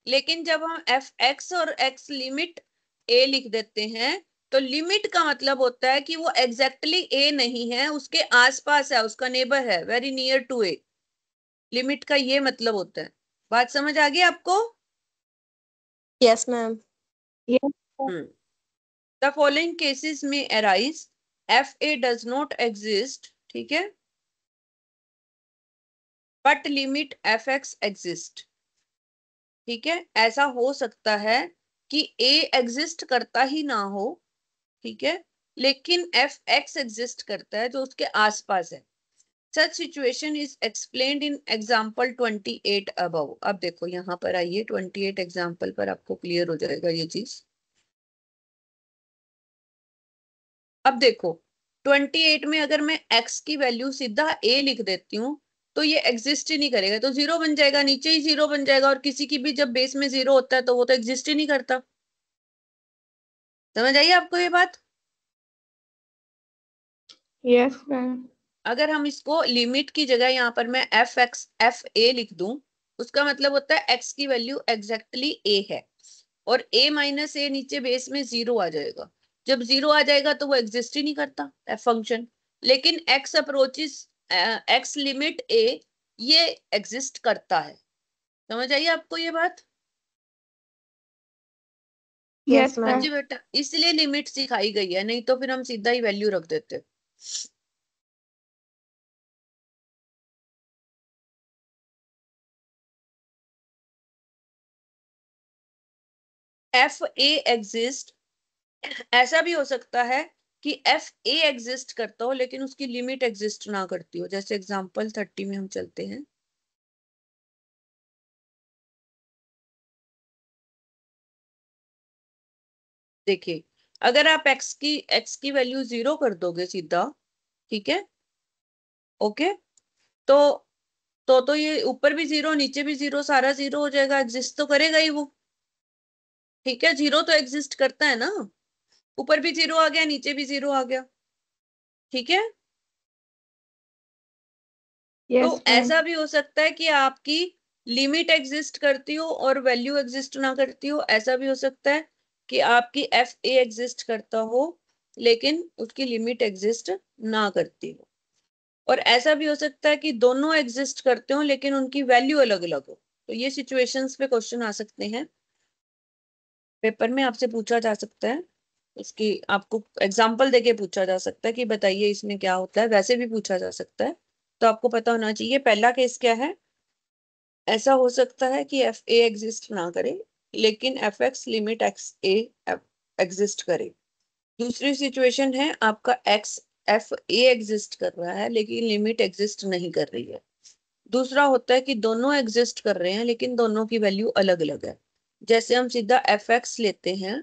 Speaker 1: लेकिन जब हम एफ एक्स और एक्स लिमिट ए लिख देते हैं तो लिमिट का मतलब होता है कि वो एग्जैक्टली ए नहीं है, उसके आसपास है, उसका नेबर है, very near to a. Limit का ये मतलब होता है। बात समझ आ गई आपको?
Speaker 2: Yes, ma'am.
Speaker 3: Yes, ma'am.
Speaker 1: The following cases में arise f a does not exist, ठीक है, but limit f x exist. ठीक है, ऐसा हो सकता है कि ए एग्जिस्ट करता ही ना हो, ठीक है, लेकिन एफ एक्स एग्जिस्ट करता है जो उसके आसपास है। Such situation is explained in example 28 above. अब देखो यहाँ पर आइए, 28 एग्जाम्पल पर आपको क्लियर हो जाएगा ये चीज। अब देखो 28 में अगर मैं x की वैल्यू सीधा a लिख देती हूँ तो ये एग्जिस्ट ही नहीं करेगा, तो 0 बन जाएगा, नीचे ही 0 बन जाएगा, और किसी की भी जब बेस में 0 होता है तो वो तो एग्जिस्ट ही नहीं करता। समझ आइए आपको ये बात?
Speaker 3: Yes, ma'am.
Speaker 1: अगर हम इसको लिमिट की जगह यहाँ पर मैं एफ ए लिख दूं, उसका मतलब होता है x की वैल्यू एग्जैक्टली a है, और a माइनस ए नीचे बेस में 0 आ जाएगा। जब 0 आ जाएगा तो वो एग्जिस्ट ही नहीं करता एफ फंक्शन, लेकिन x approaches x limit a, ये एग्जिस्ट करता है। समझ आइए आपको ये बात?
Speaker 2: Yes,
Speaker 3: Yes,
Speaker 1: हाँ
Speaker 2: ma'am.
Speaker 1: जी
Speaker 3: ma'am.
Speaker 1: बेटा, इसलिए लिमिट सिखाई गई है, नहीं तो फिर हम सीधा ही वैल्यू रख देते। एफ ए एग्जिस्ट, ऐसा भी हो सकता है कि एफ ए एग्जिस्ट करता हो लेकिन उसकी लिमिट एग्जिस्ट ना करती हो, जैसे एग्जांपल 30 में हम चलते हैं। देखिए, अगर आप एक्स की वैल्यू 0 कर दोगे सीधा, ठीक है, ओके, तो ये ऊपर भी 0 नीचे भी 0, सारा 0 हो जाएगा, एग्जिस्ट तो करेगा ही वो। ठीक है, जीरो तो एग्जिस्ट करता है ना, ऊपर भी जीरो आ गया, नीचे भी जीरो आ गया, ठीक है।
Speaker 3: Yes,
Speaker 1: तो
Speaker 3: ma'am.
Speaker 1: ऐसा भी हो सकता है कि आपकी लिमिट एग्जिस्ट करती हो और वैल्यू एग्जिस्ट ना करती हो, ऐसा भी हो सकता है कि आपकी एफ ए एग्जिस्ट करता हो लेकिन उसकी लिमिट एग्जिस्ट ना करती हो, और ऐसा भी हो सकता है कि दोनों एग्जिस्ट करते हो लेकिन उनकी वैल्यू अलग अलग हो। तो ये सिचुएशंस पे क्वेश्चन आ सकते हैं, पेपर में आपसे पूछा जा सकता है, इसकी आपको एग्जाम्पल देके पूछा जा सकता है कि बताइए इसमें क्या होता है, वैसे भी पूछा जा सकता है। तो आपको पता होना चाहिए पहला केस क्या है। ऐसा हो सकता है कि एफ ए एग्जिस्ट ना करे लेकिन एफ एक्स लिमिट एक्स ए एग्जिस्ट करे। दूसरी सिचुएशन है आपका एक्स एफ ए एग्जिस्ट कर रहा है लेकिन लिमिट एग्जिस्ट नहीं कर रही है। दूसरा होता है कि दोनों एग्जिस्ट कर रहे हैं लेकिन दोनों की वैल्यू अलग अलग है। जैसे हम सीधा एफ एक्स लेते हैं,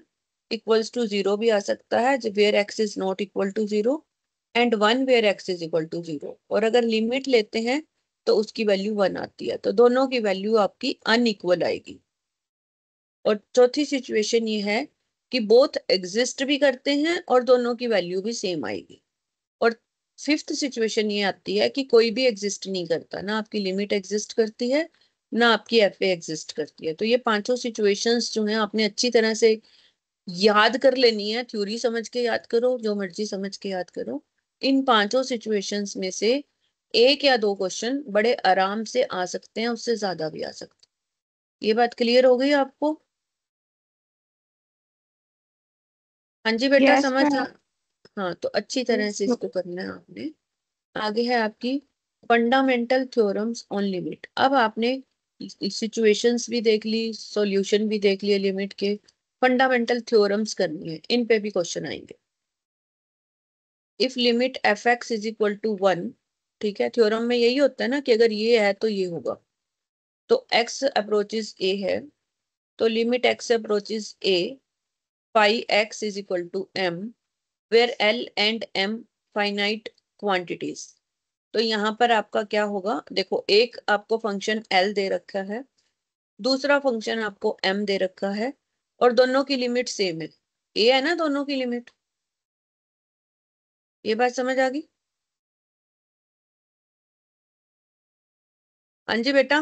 Speaker 1: इक्वल्स टू जीरो भी आ सकता है where x is not equal to zero, and one where x is equal to zero, और अगर लिमिट लेते हैं तो उसकी वैल्यू वन आती है, तो दोनों की वैल्यू आपकी अनइक्वल आएगी। और चौथी सिचुएशन ये है कि बोथ एग्जिस्ट भी करते हैं और दोनों की वैल्यू भी सेम आएगी। और फिफ्थ सिचुएशन ये आती है कि कोई भी एग्जिस्ट नहीं करता, ना आपकी लिमिट एग्जिस्ट करती है ना आपकी एफ ए एग्जिस्ट करती है। तो ये पांचों सिचुएशंस जो हैं आपने अच्छी तरह से याद कर लेनी है, थ्योरी समझ के याद करो, जो मर्जी समझ के याद करो। इन पांचों सिचुएशंस में से एक या दो क्वेश्चन बड़े आराम से आ सकते हैं, उससे ज्यादा भी आ सकते हैं। ये बात क्लियर हो गई आपको? हाँ जी बेटा,
Speaker 3: Yes,
Speaker 1: समझ
Speaker 3: ma'am.
Speaker 1: हाँ, तो अच्छी तरह से इसको करना है आपने। आगे है आपकी फंडामेंटल थ्योरम्स ऑन लिमिट। अब आपने सिचुएशंस भी देख ली, सॉल्यूशन भी देख लिया लिमिट के, फंडामेंटल थ्योरम्स करनी है, इन पे भी क्वेश्चन आएंगे। If limit f x is equal to one, ठीक है, थ्योरम में यही होता है ना कि अगर ये है तो ये होगा। तो एक्स अप्रोचेस ए है, तो limit x approaches a phi x is equal to m, where l and m finite quantities. तो यहाँ पर आपका क्या होगा, देखो एक आपको फंक्शन एल दे रखा है, दूसरा फंक्शन आपको एम दे रखा है, और दोनों की लिमिट सेम है, ए है ना दोनों की लिमिट। ये बात समझ आ गई? हाँ जी बेटा।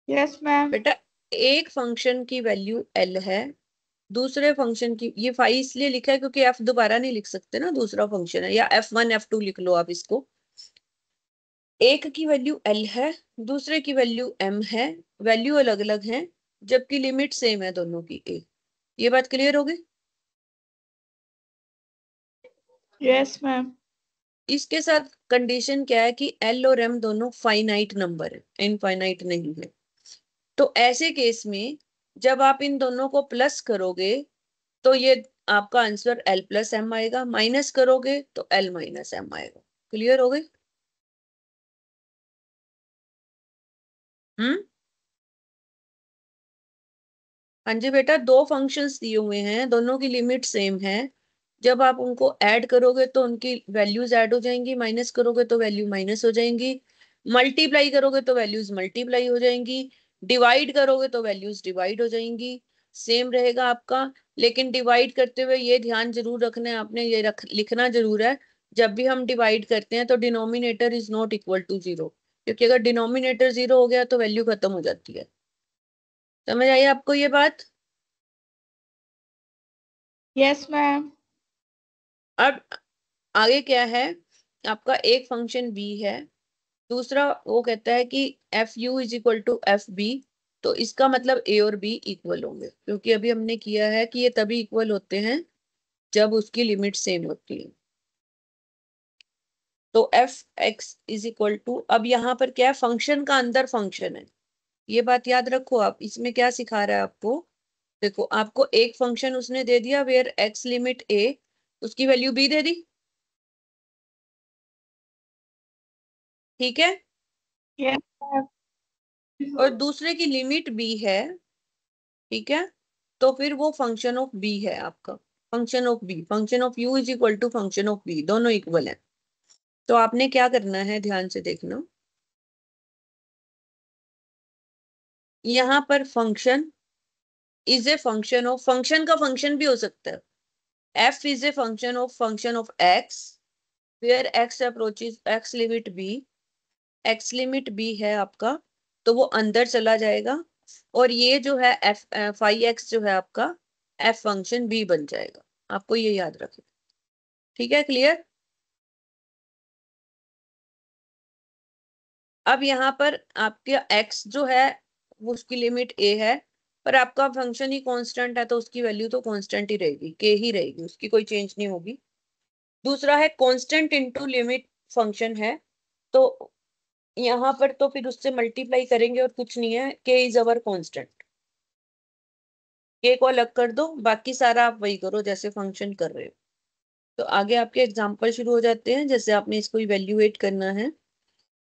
Speaker 3: Yes, ma'am.
Speaker 1: बेटा एक फंक्शन की वैल्यू एल है, दूसरे फंक्शन की, ये फाई इसलिए लिखा है क्योंकि एफ दोबारा नहीं लिख सकते ना, दूसरा फंक्शन है, या एफ वन एफ टू लिख लो आप इसको। एक की वैल्यू एल है, दूसरे की वैल्यू एम है, वैल्यू अलग अलग है जबकि लिमिट सेम है दोनों की ए। ये बात क्लियर हो गई?
Speaker 3: Yes, ma'am.
Speaker 1: इसके साथ कंडीशन क्या है कि एल और एम दोनों फाइनाइट नंबर है, इनफाइनाइट नहीं है। तो ऐसे केस में जब आप इन दोनों को प्लस करोगे तो ये आपका आंसर एल प्लस एम आएगा, माइनस करोगे तो एल माइनस एम आएगा। क्लियर हो गई? हम्म। हाँ जी बेटा, दो फंक्शंस दिए हुए हैं, दोनों की लिमिट सेम है, जब आप उनको ऐड करोगे तो उनकी वैल्यूज ऐड हो जाएंगी, माइनस करोगे तो वैल्यू माइनस हो जाएंगी, मल्टीप्लाई करोगे तो वैल्यूज मल्टीप्लाई हो जाएंगी, डिवाइड करोगे तो वैल्यूज डिवाइड हो जाएंगी। सेम रहेगा आपका, लेकिन डिवाइड करते हुए ये ध्यान जरूर रखना है आपने, ये लिखना जरूर है, जब भी हम डिवाइड करते हैं तो denominator is not equal to zero, क्योंकि अगर डिनोमिनेटर जीरो हो गया तो वैल्यू खत्म हो जाती है। समझ आई आपको ये बात?
Speaker 3: Yes, ma'am.
Speaker 1: अब आगे क्या है, आपका एक फंक्शन बी है, दूसरा वो कहता है कि f u is equal to f b. तो इसका मतलब ए और बी इक्वल होंगे, क्योंकि अभी हमने किया है कि ये तभी इक्वल होते हैं जब उसकी लिमिट सेम होती है। तो f x is equal to, अब यहाँ पर क्या है, फंक्शन का अंदर फंक्शन है, ये बात याद रखो आप। इसमें क्या सिखा रहा है आपको, देखो आपको एक फंक्शन उसने दे दिया वेयर एक्स लिमिट ए, उसकी वैल्यू बी दे दी, ठीक है,
Speaker 3: Yes, ma'am.
Speaker 1: और दूसरे की लिमिट बी है, ठीक है, तो फिर वो फंक्शन ऑफ बी है आपका। Function of b, function of u is equal to function of b, दोनों इक्वल है। तो आपने क्या करना है, ध्यान से देखना, यहाँ पर function is a function of, function का फंक्शन भी हो सकता है, f is a function of x where x approaches x limit b, x limit b है आपका, तो वो अंदर चला जाएगा और ये जो है एफ फाइव एक्स जो है आपका एफ फंक्शन बी बन जाएगा। आपको ये याद रखें, ठीक है, क्लियर। अब यहाँ पर आपके x जो है वो उसकी लिमिट a है, पर आपका फंक्शन ही कांस्टेंट है तो उसकी वैल्यू तो कांस्टेंट ही रहेगी, k ही रहेगी, उसकी कोई चेंज नहीं होगी। दूसरा है कांस्टेंट इनटू लिमिट फंक्शन है, तो यहाँ पर तो फिर उससे मल्टीप्लाई करेंगे और कुछ नहीं है, k is our constant, k को अलग कर दो, बाकी सारा आप वही करो जैसे फंक्शन कर रहे हो। तो आगे आपके एग्जाम्पल शुरू हो जाते हैं, जैसे आपने इसको इवेल्युएट करना है।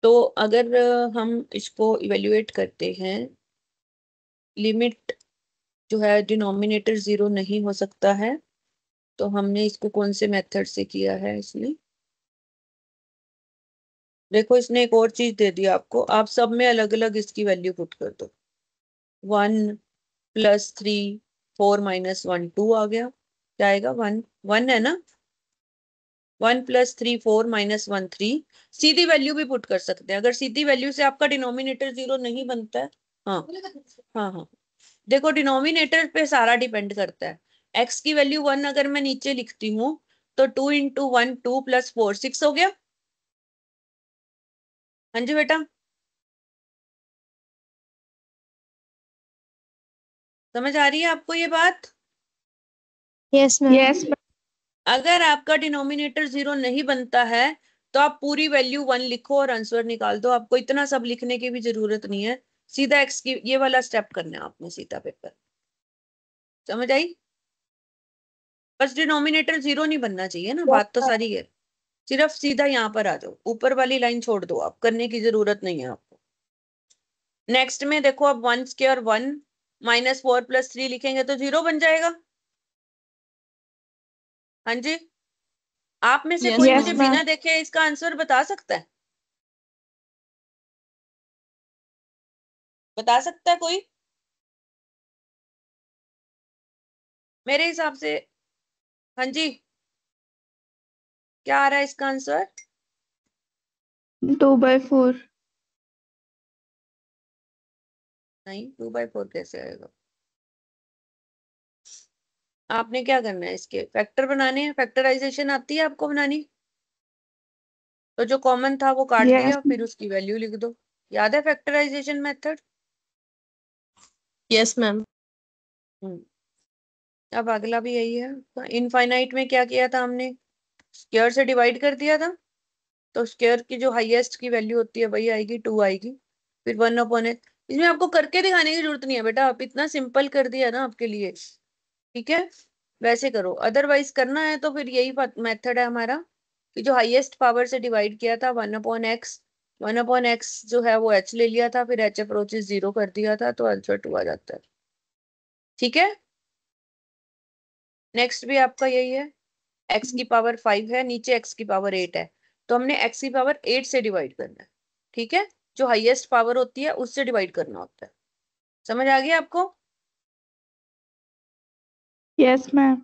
Speaker 1: तो अगर हम इसको इवेल्युएट करते हैं, लिमिट जो है डिनोमिनेटर 0 नहीं हो सकता है, तो हमने इसको कौन से मेथड से किया है, इसमें देखो इसने एक और चीज दे दी आपको, आप सब में अलग अलग इसकी वैल्यू पुट कर दो। 1 + 3 4 - 1 2 आ गया, क्या आएगा, 1 1 है ना, 1 + 3 4 - 1 3। सीधी वैल्यू भी पुट कर सकते हैं, अगर सीधी वैल्यू से आपका डिनोमिनेटर 0 नहीं बनता है। हाँ हाँ हाँ, देखो डिनोमिनेटर पे सारा डिपेंड करता है। x की वैल्यू 1 अगर मैं नीचे लिखती हूँ तो 2 × 1 2 + 4 6 हो गया। हाँ जी बेटा, समझ आ रही है आपको ये बात।
Speaker 2: Yes ma'am.
Speaker 3: यस
Speaker 1: अगर आपका डिनोमिनेटर 0 नहीं बनता है तो आप पूरी वैल्यू 1 लिखो और आंसर निकाल दो, आपको इतना सब लिखने की भी जरूरत नहीं है, सीधा x की ये वाला स्टेप करना है आपने, सीधा पेपर। समझ आई, बस डिनोमिनेटर 0 नहीं बनना चाहिए ना, बात तो सारी है। सिर्फ सीधा यहाँ पर आ जाओ, ऊपर वाली लाइन छोड़ दो, आप करने की जरूरत नहीं है आपको। नेक्स्ट में देखो, अब 1² 1 -4 + 3 लिखेंगे तो 0 बन जाएगा। हाँ जी, आप में से
Speaker 2: Yes,
Speaker 1: कोई
Speaker 3: यस
Speaker 1: मुझे
Speaker 2: ma'am.
Speaker 3: मैम
Speaker 1: बिना देखे इसका आंसर बता सकता है, बता सकता है कोई मेरे हिसाब से। हाँ जी, क्या आ रहा है इसका आंसर,
Speaker 3: 2/4
Speaker 1: नहीं 2/4 कैसे आएगा। आपने क्या करना है, इसके फैक्टर बनाने हैं, फैक्टराइजेशन आती है आपको बनानी, तो जो कॉमन था वो काट
Speaker 3: यस
Speaker 1: दिया, फिर उसकी वैल्यू लिख दो। याद है फैक्टराइजेशन मेथड।
Speaker 2: Yes, ma'am.
Speaker 1: अब अगला भी यही है, इनफाइनाइट में क्या किया था हमने, स्क्वायर से डिवाइड कर दिया था, तो स्क्वायर की जो हाईएस्ट की वैल्यू होती है वही आएगी, 2 आएगी, फिर 1/x। इसमें आपको करके दिखाने की जरूरत नहीं है बेटा, आप इतना सिंपल कर दिया ना आपके लिए, ठीक है, वैसे करो। अदरवाइज करना है तो फिर यही मेथड है हमारा, कि जो हाईएस्ट पावर से डिवाइड किया था 1/x, 1/x जो है वो h ले लिया था, फिर h अप्रोचेस 0 कर दिया था, तो आंसर 2 आ जाता है, ठीक है। नेक्स्ट भी आपका यही है, x की पावर 5 है, नीचे x की पावर 8 है, तो हमने x की पावर 8 से डिवाइड करना है, ठीक है, जो हाईएस्ट पावर होती है उससे डिवाइड करना होता है। समझ आ गया आपको।
Speaker 3: यस मैम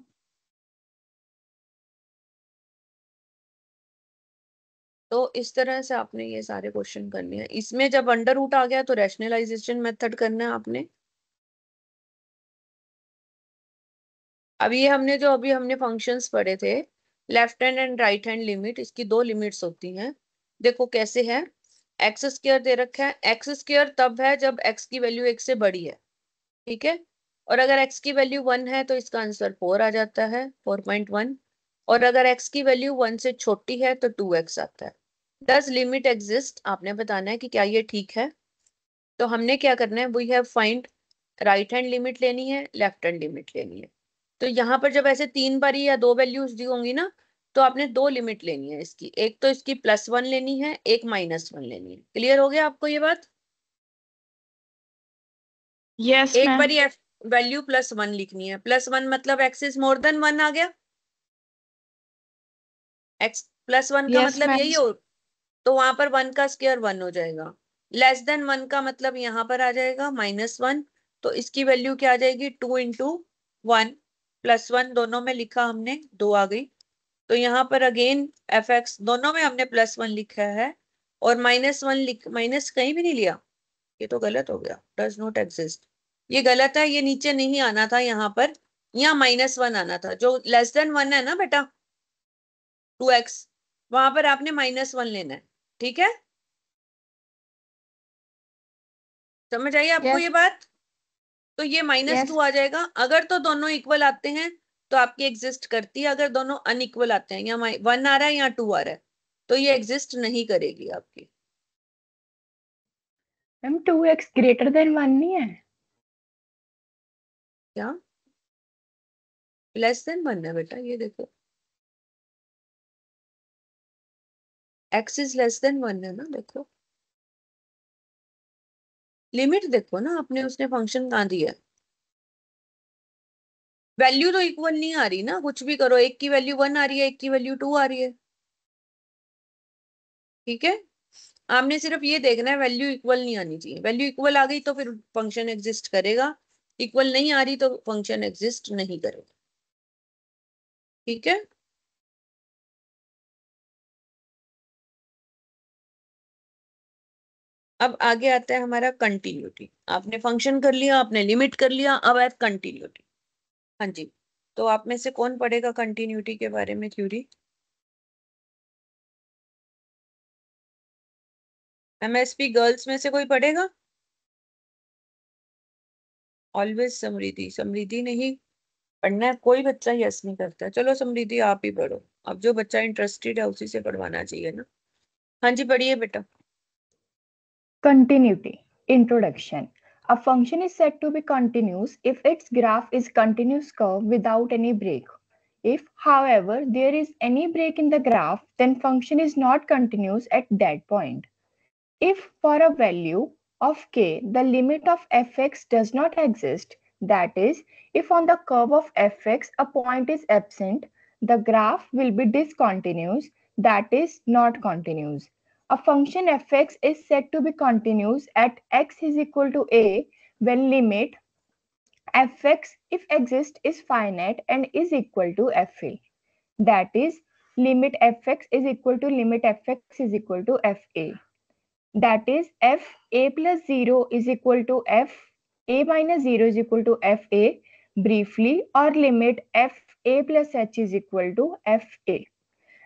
Speaker 1: तो इस तरह से आपने ये सारे क्वेश्चन करने हैं। इसमें जब अंडर रूट आ गया तो रैशनलाइजेशन मेथड करना है आपने। अब ये हमने जो अभी हमने फंक्शंस पढ़े थे, left hand and right hand limit, इसकी 2 लिमिट्स होती हैं। देखो कैसे है, x² दे रखा है, x² तब है जब x की वैल्यू 1 से बड़ी है, ठीक है, और अगर x की वैल्यू 1 है तो इसका आंसर 4 आ जाता है, 4.1, और अगर x की वैल्यू 1 से छोटी है तो 2x आता है। डज लिमिट एग्जिस्ट, आपने बताना है कि क्या ये ठीक है। तो हमने क्या करना है, we have find right hand limit लेनी है, लेफ्ट हैंड लिमिट लेनी है। तो यहाँ पर जब ऐसे 3 बारी या 2 वैल्यूज दी होंगी ना, तो आपने 2 लिमिट लेनी है इसकी, एक तो इसकी +1 लेनी है, एक -1 लेनी है। क्लियर हो गया आपको ये बात।
Speaker 3: यस
Speaker 1: एक
Speaker 3: मैम
Speaker 1: बारी वैल्यू +1 लिखनी है, +1 मतलब x इज मोर देन 1 आ गया, x +1 का
Speaker 3: यस
Speaker 1: मतलब
Speaker 3: मैम
Speaker 1: यही हो, तो वहां पर 1 का स्क्वायर 1 हो जाएगा। लेस देन 1 का मतलब यहाँ पर आ जाएगा -1, तो इसकी वैल्यू क्या आ जाएगी 2 × 1 + 1, दोनों में लिखा हमने 2 आ गई, तो यहाँ पर अगेन f(x) दोनों में हमने +1 लिखा है और -1 माइनस कहीं भी नहीं लिया, ये तो गलत हो गया, डज नॉट एग्जिस्ट, ये गलत है, ये नीचे नहीं आना था, यहाँ पर यहाँ -1 आना था, जो लेस देन 1 है ना बेटा 2x, वहां पर आपने -1 लेना है, ठीक है, समझ आई आपको
Speaker 3: Yes.
Speaker 1: ये बात? तो ये
Speaker 3: Yes.
Speaker 1: -2 आ जाएगा, अगर तो दोनों इक्वल आते हैं तो आपकी एग्जिस्ट करती है, अगर दोनों अनइक्वल आते हैं, यहाँ 1 आ रहा है यहाँ 2 आ रहा है, तो ये एग्जिस्ट नहीं करेगी आपकी।
Speaker 3: मैम 2x ग्रेटर देन 1 नहीं है?
Speaker 1: क्या लेस देन 1 है बेटा, ये देखो x इज लेस देन 1 है ना, देखो लिमिट देखो ना आपने, उसने फंक्शन कहाँ दिया है, वैल्यू तो इक्वल नहीं आ रही ना, कुछ भी करो, एक की वैल्यू 1 आ रही है, एक की वैल्यू 2 आ रही है, ठीक है, आपने सिर्फ ये देखना है वैल्यू इक्वल नहीं आनी चाहिए, वैल्यू इक्वल आ गई तो फिर फंक्शन एग्जिस्ट करेगा, इक्वल नहीं आ रही तो फंक्शन एग्जिस्ट नहीं करेगा, ठीक है। अब आगे आता है हमारा कंटिन्यूटी, आपने फंक्शन कर लिया, आपने लिमिट कर लिया, अब है कंटिन्यूटी। हाँ जी, तो आप में से कौन पढ़ेगा कंटिन्यूटी के बारे में थ्योरी? MSP गर्ल्स में से कोई पढ़ेगा? ऑलवेज समृद्धि, समृद्धि नहीं पढ़ना है, कोई बच्चा यस नहीं करता, चलो समृद्धि आप ही पढ़ो, अब जो बच्चा इंटरेस्टेड है उसी से पढ़वाना चाहिए ना। हाँ जी पढ़िए बेटा।
Speaker 3: Continuity. Introduction. A function is said to be continuous if its graph is continuous curve without any break. If, however, there is any break in the graph, then function is not continuous at that point. If for a value of k, the limit of fx does not exist, that is, if on the curve of fx a point is absent, the graph will be discontinuous, that is, not continuous. A function fx is said to be continuous at x is equal to a when limit fx, if exists, is finite and is equal to fa. That is, limit fx is equal to limit fx is equal to fa. That is, f a plus 0 is equal to f a minus 0 is equal to f a briefly, or limit f a plus h is equal to f a.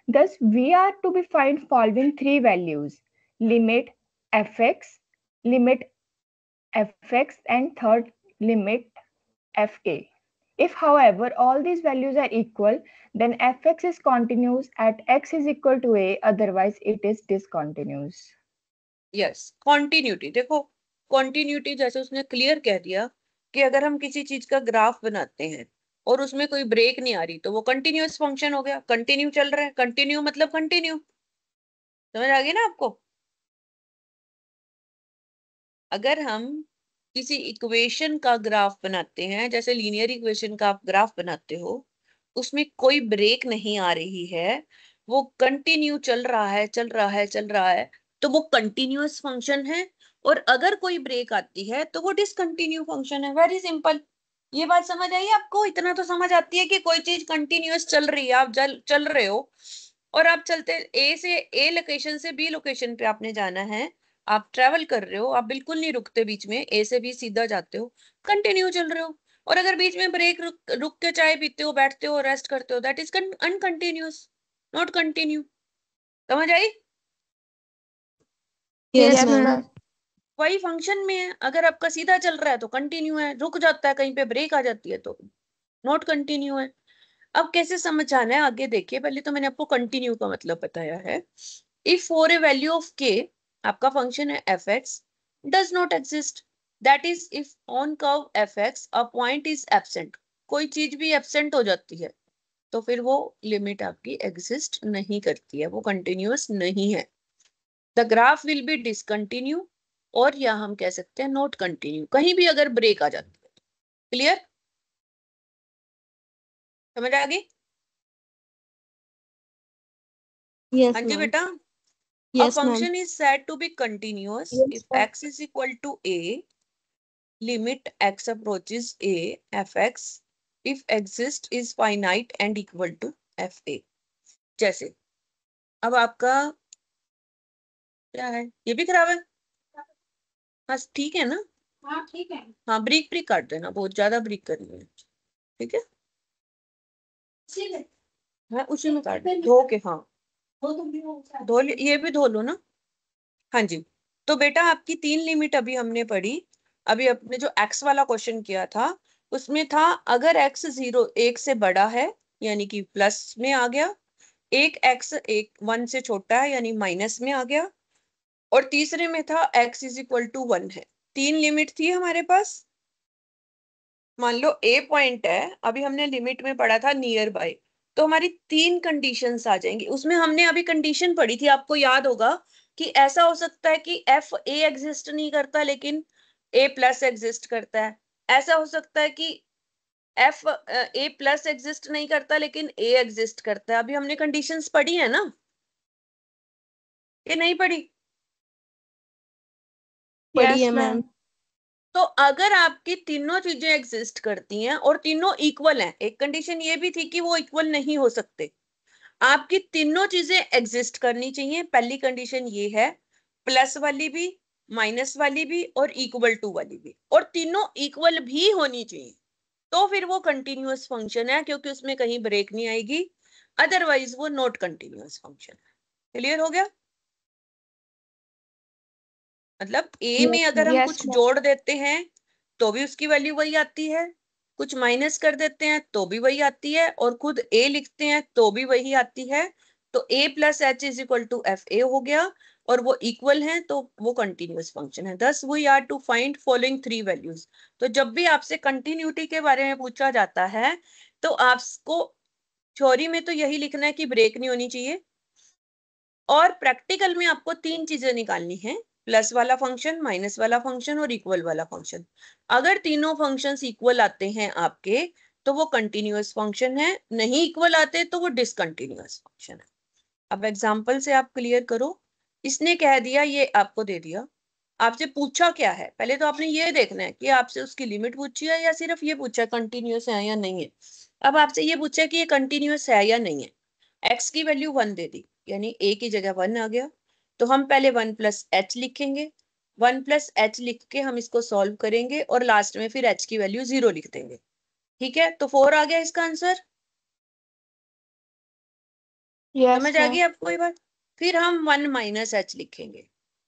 Speaker 3: Thus, we are to be find following three values: limit fx, limit fx, and third limit fa. If, however, all these values are equal, then fx is continuous at x is equal to a, otherwise it is discontinuous.
Speaker 1: Yes continuity, देखो continuity जैसे उसने clear कह दिया कि अगर हम किसी चीज का ग्राफ बनाते हैं और उसमें कोई ब्रेक नहीं आ रही तो वो कंटिन्यूअस फंक्शन हो गया, कंटिन्यू चल रहा है, कंटिन्यू मतलब कंटिन्यू, समझ आ गई ना आपको? अगर हम किसी इक्वेशन का ग्राफ बनाते हैं, जैसे लीनियर इक्वेशन का आप ग्राफ बनाते हो, उसमें कोई ब्रेक नहीं आ रही है, वो कंटिन्यू चल रहा है चल रहा है चल रहा है, तो वो कंटिन्यूअस फंक्शन है, और अगर कोई ब्रेक आती है तो वो डिसकंटिन्यू फंक्शन है, वेरी सिंपल। ये बात समझ आई आपको? इतना तो समझ आती है कि कोई चीज कंटिन्यूअस चल रही है, आप चल रहे हो और आप चलते ए से ए लोकेशन से बी लोकेशन पे आपने जाना है, आप ट्रेवल कर रहे हो, आप बिल्कुल नहीं रुकते बीच में, ए से बी सीधा जाते हो, कंटिन्यू चल रहे हो, और अगर बीच में ब्रेक रुक के चाय पीते हो, बैठते हो, रेस्ट करते हो, दैट इज अनकंटिन्यूअस, नॉट कंटिन्यू, समझ आई?
Speaker 2: Yes
Speaker 3: Yes,
Speaker 2: ma'am.
Speaker 3: ma'am.
Speaker 1: वही फंक्शन में है, अगर आपका सीधा चल रहा है तो कंटिन्यू है, रुक जाता है कहीं पे ब्रेक आ जाती है तो नॉट कंटिन्यू है। अब कैसे समझाना है आगे देखिए, पहले तो मैंने आपको कंटिन्यू का मतलब बताया है। If for a value of के, आपका फंक्शन है f x, does not exist, that is if on curve F x a point is absent, कोई चीज भी एब्सेंट हो जाती है तो फिर वो लिमिट आपकी एग्जिस्ट नहीं करती है, वो कंटिन्यूअस नहीं है, the graph will be discontinue, और या हम कह सकते हैं नॉट कंटिन्यू, कहीं भी अगर ब्रेक आ जाती है। क्लियर? समझ आ गई?
Speaker 2: यस
Speaker 1: हाँ जी
Speaker 2: मैम।
Speaker 1: बेटा। A
Speaker 2: Yes, ma'am.
Speaker 1: function is said to be continuous
Speaker 2: Yes,
Speaker 1: if
Speaker 2: ma'am.
Speaker 1: x is equal to a, limit x approaches a, fx, if exist is finite and equal to fa. जैसे अब आपका क्या है, ये भी खराब है, हाँ ठीक है ना,
Speaker 4: हाँ ठीक है,
Speaker 1: हाँ ब्रिक ब्रिक काट देना, बहुत ज्यादा ब्रिक करनी है, ठीक है, हाँ उसी में काट धो के, हाँ धो ये भी धो लो ना, हाँ जी। तो बेटा आपकी 3 लिमिट अभी हमने पढ़ी, अभी अपने जो x वाला क्वेश्चन किया था उसमें था अगर x 0 1 से बड़ा है यानी कि प्लस में आ गया, एक x 1 से छोटा है यानी माइनस में आ गया, और तीसरे में था x इज इक्वल टू 1 है। 3 लिमिट थी हमारे पास। मान लो a पॉइंट है, अभी हमने लिमिट में पढ़ा था नियर बाय, तो हमारी 3 कंडीशंस आ जाएंगी। उसमें हमने अभी कंडीशन पढ़ी थी, आपको याद होगा कि ऐसा हो सकता है कि एफ ए एग्जिस्ट नहीं करता लेकिन ए प्लस एग्जिस्ट करता है, ऐसा हो सकता है कि एफ ए प्लस एग्जिस्ट नहीं करता लेकिन ए एग्जिस्ट करता है। अभी हमने कंडीशंस पढ़ी है ना, ये नहीं पढ़ी?
Speaker 2: पढ़ी
Speaker 3: Yes,
Speaker 2: है मैम।
Speaker 3: ma'am.
Speaker 1: तो अगर आपकी तीनों चीजें एग्जिस्ट करती हैं और तीनों इक्वल हैं, एक कंडीशन ये भी थी कि वो इक्वल नहीं हो सकते, आपकी तीनों चीजें एग्जिस्ट करनी चाहिए। पहली कंडीशन ये है, प्लस वाली भी, माइनस वाली भी और इक्वल टू वाली भी, और तीनों इक्वल भी होनी चाहिए, तो फिर वो कंटिन्यूअस फंक्शन है, क्योंकि उसमें कहीं ब्रेक नहीं आएगी, अदरवाइज वो नॉट कंटिन्यूअस फंक्शन है। क्लियर हो गया? मतलब ए में अगर हम
Speaker 3: Yes,
Speaker 1: कुछ
Speaker 3: ma'am.
Speaker 1: जोड़ देते हैं तो भी उसकी वैल्यू वही आती है, कुछ माइनस कर देते हैं तो भी वही आती है, और खुद ए लिखते हैं तो भी वही आती है। तो a plus h is equal to f a हो गया, और वो इक्वल है तो वो कंटिन्यूअस फंक्शन है। Thus we are to find following 3 values. तो जब भी आपसे कंटिन्यूटी के बारे में पूछा जाता है तो आपको थ्योरी में तो यही लिखना है कि ब्रेक नहीं होनी चाहिए, और प्रैक्टिकल में आपको 3 चीजें निकालनी है, प्लस वाला फंक्शन, माइनस वाला फंक्शन और इक्वल वाला फंक्शन। अगर तीनों फंक्शंस इक्वल आते हैं आपके तो वो कंटिन्यूअस फंक्शन है, नहीं इक्वल आते तो वो डिसकंटिन्यूअस फंक्शन है। अब एग्जांपल से आप क्लियर करो। इसने कह दिया, ये आपको दे दिया, आपसे पूछा क्या है, पहले तो आपने ये देखना है कि आपसे उसकी लिमिट पूछी है या सिर्फ ये पूछा कंटिन्यूअस है या नहीं है। अब आपसे ये पूछा कि ये कंटिन्यूअस है या नहीं है, x की वैल्यू 1 दे दी यानी a की जगह 1 आ गया, तो हम पहले 1 प्लस एच लिखेंगे, 1 प्लस एच लिख के हम इसको सॉल्व करेंगे और लास्ट में फिर h की वैल्यू 0 लिख देंगे। ठीक है, तो 4 आ गया इसका आंसर।
Speaker 3: Yes,
Speaker 1: समझ आ गई
Speaker 3: ma'am.
Speaker 1: आपको ये बात? फिर हम 1 माइनस एच लिखेंगे,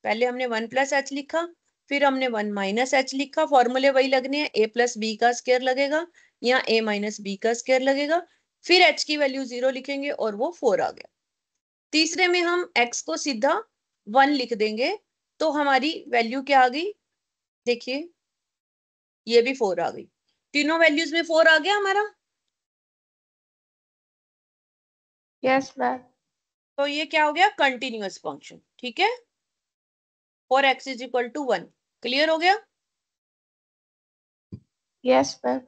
Speaker 1: पहले हमने 1 प्लस एच लिखा, फिर हमने 1 माइनस एच लिखा, फॉर्मूले वही लगने हैं, a प्लस बी का स्क्वायर लगेगा या a माइनस बी का स्क्वायर लगेगा, फिर h की वैल्यू 0 लिखेंगे और वो 4 आ गया। तीसरे में हम x को सीधा 1 लिख देंगे, तो हमारी वैल्यू क्या आ गई, देखिए ये भी 4 आ गई, तीनों वैल्यूज में 4 आ गया हमारा।
Speaker 3: Yes, ma'am.
Speaker 1: तो ये क्या हो गया, कंटिन्यूअस फंक्शन। ठीक है, for x is equal to 1। Clear हो गया?
Speaker 3: Yes, ma'am.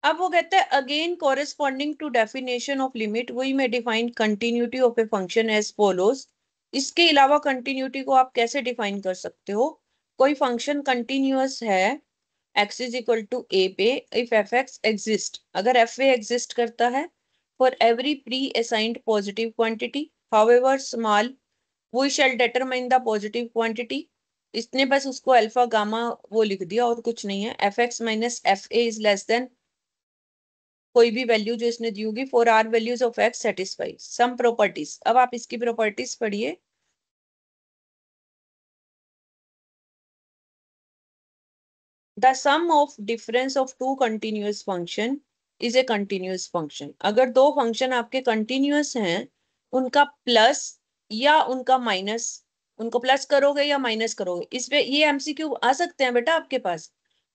Speaker 1: अब वो कहते हैं again corresponding to definition of limit we may define continuity of a function as follows. इसके अलावा कंटिन्यूटी को आप कैसे डिफाइन कर सकते हो? कोई फंक्शन कंटिन्यूअस है x is equal to a पे, इफ एफ एक्स एग्जिस्ट, अगर एफ ए एग्जिस्ट करता है for every pre assigned positive quantity however small we shall determine the positive quantity. इसने बस उसको अल्फा गामा वो लिख दिया और कुछ नहीं है। F x minus f a is less than कोई भी वैल्यू जो इसने दी होगी, for all values of x satisfy some properties. अब आप इसकी प्रॉपर्टीज पढ़िए। The sum of difference of two continuous function is a continuous function. अगर दो फंक्शन आपके कंटिन्यूअस हैं, उनका प्लस या उनका माइनस, उनको प्लस करोगे या माइनस करोगे, इस पे ये एमसीक्यू आ सकते हैं बेटा आपके पास,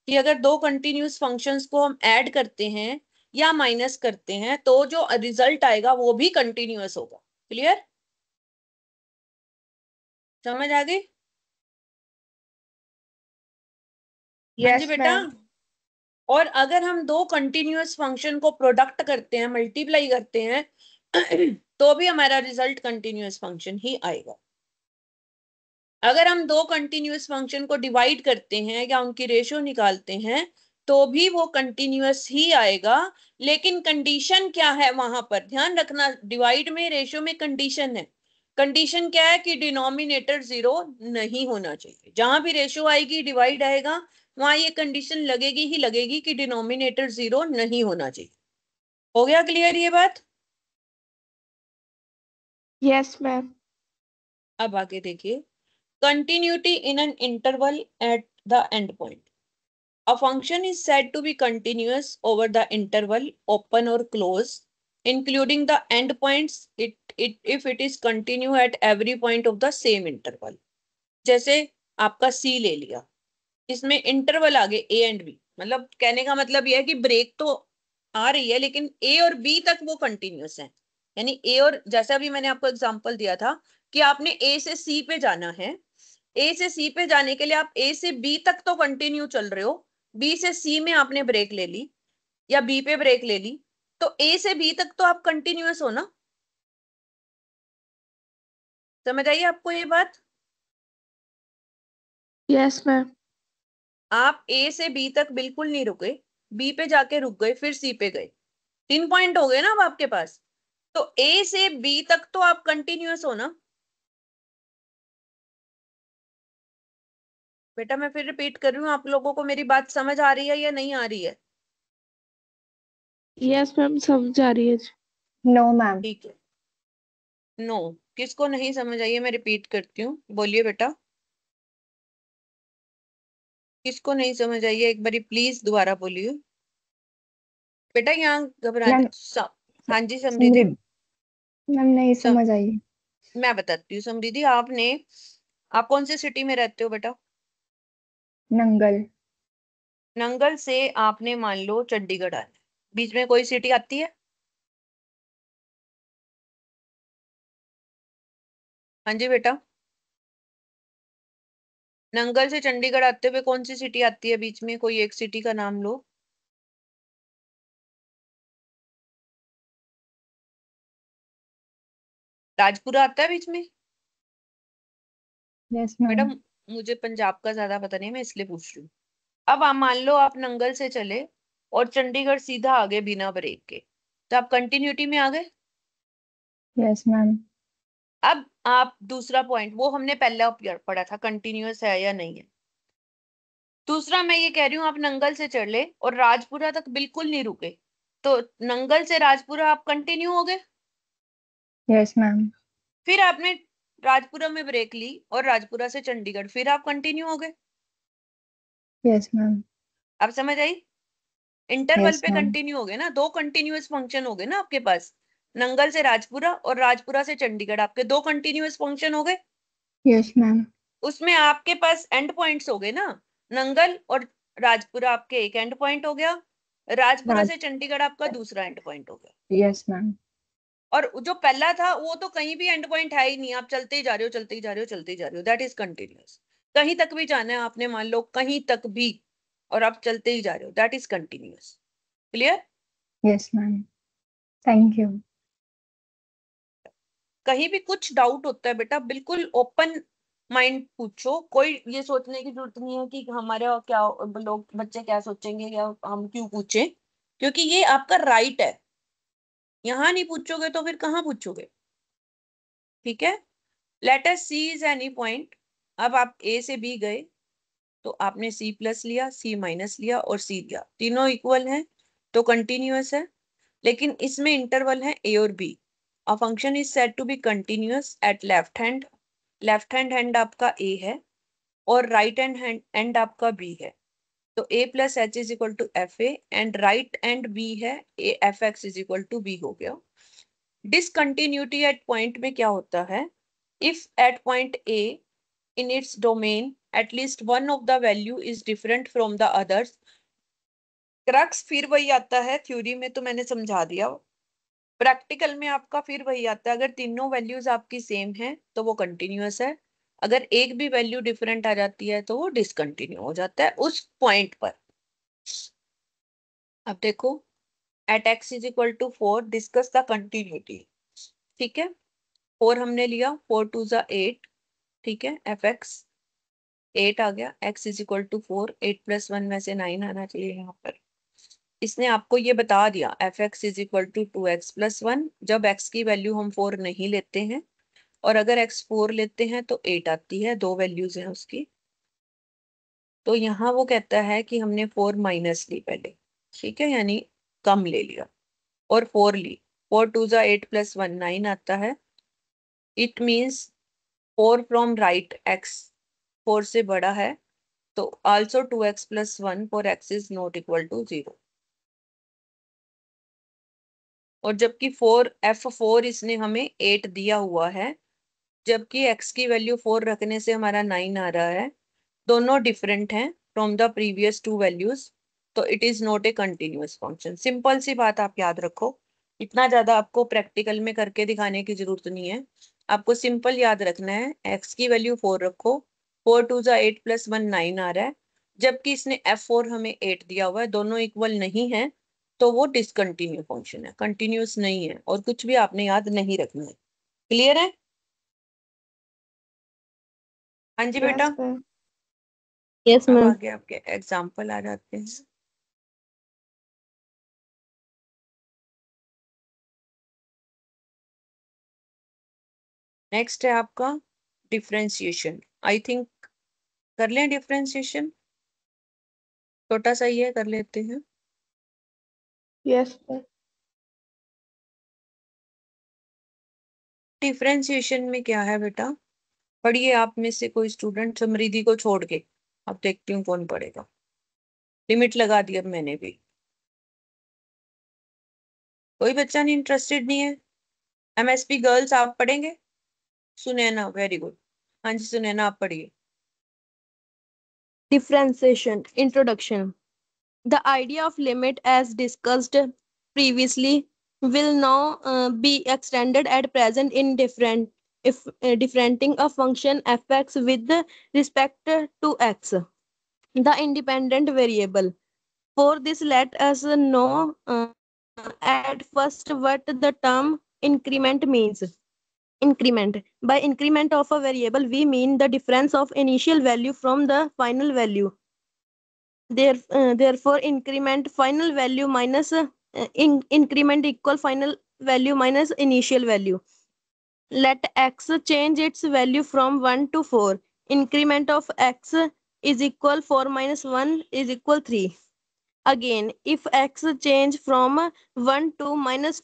Speaker 1: कि अगर दो कंटिन्यूअस फंक्शंस को हम ऐड करते हैं या माइनस करते हैं तो जो रिजल्ट आएगा वो भी कंटिन्यूअस होगा। क्लियर? समझ आ गई? हाँ जी
Speaker 3: Yes,
Speaker 1: बेटा।
Speaker 3: ma'am.
Speaker 1: और अगर हम दो कंटिन्यूअस फंक्शन को प्रोडक्ट करते हैं, मल्टीप्लाई करते हैं तो भी हमारा रिजल्ट कंटिन्यूअस फंक्शन ही आएगा। अगर हम दो कंटिन्यूअस फंक्शन को डिवाइड करते हैं या उनकी रेशियो निकालते हैं तो भी वो कंटिन्यूअस ही आएगा, लेकिन कंडीशन क्या है वहां पर ध्यान रखना। डिवाइड में रेशियो में कंडीशन है। कंडीशन क्या है कि डिनोमिनेटर 0 नहीं होना चाहिए। जहां भी रेशियो आएगी डिवाइड आएगा वहां ये कंडीशन लगेगी ही लगेगी कि डिनोमिनेटर 0 नहीं होना चाहिए। हो गया क्लियर ये बात?
Speaker 2: Yes ma'am.
Speaker 1: अब आगे देखिए, continuity in an interval at the end point. A function is said to be continuous over the interval open or close, including the endpoints if it is continue at every point of the same interval. जैसे आपका C ले लिया, इसमें interval आगे A and B, मतलब कहने का मतलब यह है कि ब्रेक तो आ रही है लेकिन A और B तक वो कंटिन्यूस है। यानी A और, जैसा भी मैंने आपको एग्जांपल दिया था कि आपने A से C पे जाना है, ए से सी पे जाने के लिए आप ए से बी तक तो कंटिन्यू चल रहे हो, बी से सी में आपने ब्रेक ले ली या बी पे ब्रेक ले ली, तो ए से बी तक तो आप कंटिन्यूअस हो ना। समझ आई आपको ये बात?
Speaker 2: Yes ma'am.
Speaker 1: आप ए से बी तक बिल्कुल नहीं रुके, बी पे जाके रुक गए फिर सी पे गए, 3 पॉइंट हो गए ना अब आपके पास। तो ए से बी तक तो आप कंटिन्यूअस हो ना। बेटा मैं फिर रिपीट कर रही हूँ, आप लोगों को मेरी बात समझ आ रही है या नहीं आ रही है?
Speaker 2: यस मैम समझ आ रही है।
Speaker 3: No ma'am.
Speaker 1: ठीक है। नो, किसको नहीं समझ आई है मैं रिपीट करती हूँ, बोलिए बेटा। किसको नहीं समझ आई है एक बारी प्लीज दोबारा बोलिए। बेटा यहाँ
Speaker 3: मैम
Speaker 1: हाँ जी समृद्धि।
Speaker 3: समृद्धि मैम नहीं
Speaker 1: सम,
Speaker 3: समझ आई।
Speaker 1: मैं बताती हूँ समृद्धि। आप कौन सी सिटी में रहते हो बेटा?
Speaker 3: नंगल।
Speaker 1: नंगल से आपने मान लो चंडीगढ़ आना है, बीच में कोई सिटी आती है? हाँ जी बेटा, नंगल से चंडीगढ़ आते हुए कौन सी सिटी आती है बीच में? कोई एक सिटी का नाम लो। राजपुरा आता है बीच में?
Speaker 3: यस
Speaker 1: बेटा
Speaker 3: मैम।
Speaker 1: मुझे पंजाब का ज्यादा पता नहीं, मैं इसलिए पूछ रही हूँ। अब आप मान लो आप नंगल से चले और चंडीगढ़ सीधा आ गए बिना ब्रेक के, तो आप कंटिन्यूटी में आ गए।
Speaker 3: Yes ma'am.
Speaker 1: अब आप दूसरा पॉइंट, वो हमने पहला पढ़ा था कंटिन्यूअस है या नहीं है। दूसरा मैं ये कह रही हूँ आप नंगल से चढ़ ले और राजपुरा तक बिल्कुल नहीं रुके, तो नंगल से राजपुरा आप कंटिन्यू हो गए।
Speaker 3: Yes ma'am.
Speaker 1: फिर आपने राजपुरा में ब्रेक ली और राजपुरा से चंडीगढ़, फिर आप कंटिन्यू हो गए।
Speaker 3: Yes ma'am.
Speaker 1: अब समझ आई? इंटरवल
Speaker 3: यस
Speaker 1: पे
Speaker 3: मैम।
Speaker 1: कंटिन्यू हो गए ना, दो कंटिन्यूअस फंक्शन हो गए ना आपके पास। नंगल से राजपुरा और राजपुरा से चंडीगढ़, आपके दो कंटिन्यूअस फंक्शन हो गए।
Speaker 3: Yes ma'am.
Speaker 1: उसमें आपके पास एंड पॉइंट्स हो गए ना, नंगल और राजपुरा आपके एक एंड पॉइंट हो गया, राजपुरा
Speaker 3: राज।
Speaker 1: से चंडीगढ़ आपका दूसरा एंड पॉइंट हो गया।
Speaker 3: Yes ma'am.
Speaker 1: और जो पहला था वो तो कहीं भी एंड पॉइंट है ही नहीं, आप चलते ही जा रहे हो चलते ही जा रहे हो चलते ही जा रहे हो, दैट इज कंटिन्यूअस। कहीं तक भी जाना है आपने, मान लो कहीं तक भी, और आप चलते ही जा रहे हो, that is continuous. Clear?
Speaker 3: Yes ma'am. Thank you.
Speaker 1: कहीं भी कुछ डाउट होता है बेटा बिल्कुल ओपन माइंड पूछो, कोई ये सोचने की जरूरत नहीं है कि हमारे क्या लोग बच्चे क्या सोचेंगे या हम क्यों पूछें, क्योंकि ये आपका राइट है। यहाँ नहीं पूछोगे तो फिर कहाँ पूछोगे? ठीक है। Let us see is any point. अब आप ए से बी गए तो आपने सी प्लस लिया, सी माइनस लिया और सी लिया, तीनों इक्वल हैं तो कंटिन्यूअस है। लेकिन इसमें इंटरवल है ए और b. A function is said to be continuous at left hand आपका ए है और राइट हैंड आपका बी है। तो a plus h is equal to f a and right and b है a f x is equal to b हो गया। Discontinuity at point में क्या होता है? If at point a in its domain at least one of the value is different from the others। Crux फिर वही आता है, थ्योरी में तो मैंने समझा दिया, प्रैक्टिकल में आपका फिर वही आता है। अगर तीनों वैल्यूज आपकी सेम है तो वो कंटिन्यूअस है, अगर एक भी वैल्यू डिफरेंट आ जाती है तो वो डिसकंटिन्यू हो जाता है उस पॉइंट पर। अब देखो, at x is equal to 4 discuss the continuity. ठीक है, 4 हमने लिया, 4 2 ज़ा 8, ठीक है, एफ एक्स 8 आ गया, x इज इक्वल टू 4, 8 + 1 में से 9 आना चाहिए यहाँ पर। इसने आपको ये बता दिया f x is equal to 2x + 1, जब x की वैल्यू हम 4 नहीं लेते हैं, और अगर x 4 लेते हैं तो 8 आती है, दो वैल्यूज हैं उसकी। तो यहाँ वो कहता है कि हमने 4 माइनस ली पहले, ठीक है, यानी कम ले लिया, और 4 ली, 4 2 ज़ा 8 + 1 9 आता है। It means 4 from right, x 4 से बड़ा है, तो also 2x + 1 for x is not equal to 0। और जबकि 4 इसने हमें 8 दिया हुआ है, जबकि x की वैल्यू 4 रखने से हमारा 9 आ रहा है, दोनों डिफरेंट हैं from the previous two values, तो it is not a continuous function. Simple सी बात आप याद रखो, इतना ज्यादा आपको प्रैक्टिकल में करके दिखाने की जरूरत नहीं है, आपको सिंपल याद रखना है, x की वैल्यू 4 रखो, 4 2 ज़ा 8 + 1 9 आ रहा है, जबकि इसने f4 हमें 8 दिया हुआ है, दोनों इक्वल नहीं है, तो वो डिसकंटिन्यू फंक्शन है, कंटिन्यूअस नहीं है, और कुछ भी आपने याद नहीं रखना है। क्लियर है? हाँ जी बेटा,
Speaker 2: यस मैम। यस
Speaker 1: अब
Speaker 2: मैम।
Speaker 1: आगे आपके एग्जाम्पल आ जाते हैं। नेक्स्ट है आपका डिफरेंशिएशन। आई थिंक कर लें डिफरेंशिएशन, छोटा सा ही है, कर लेते हैं।
Speaker 2: Yes ma'am.
Speaker 1: डिफरेंशिएशन में क्या है बेटा, पढ़िए आप में से कोई स्टूडेंट, समृद्धि को छोड़ के, अब देखती हूँ कौन पढ़ेगा। लिमिट लगा दी अब मैंने भी, कोई बच्चा नहीं इंटरेस्टेड नहीं है। एमएसपी गर्ल्स आप पढ़ेंगे? Sunaina, very good. हाँ जी सुनैना, आप पढ़िए।
Speaker 2: Differentiation. Introduction. The idea of limit, as discussed previously, will now be extended at present in differentiating a function f(x) with respect to x, the independent variable. For this, let us know at first what the term increment means. Increment. By increment of a variable, we mean the difference of initial value from the final value. Therefore, increment final value minus increment equal final value minus initial value. Let x change its value from 1 to 4. Increment of x is equal 4 minus 1 is equal 3. Again, if x change from 1 to minus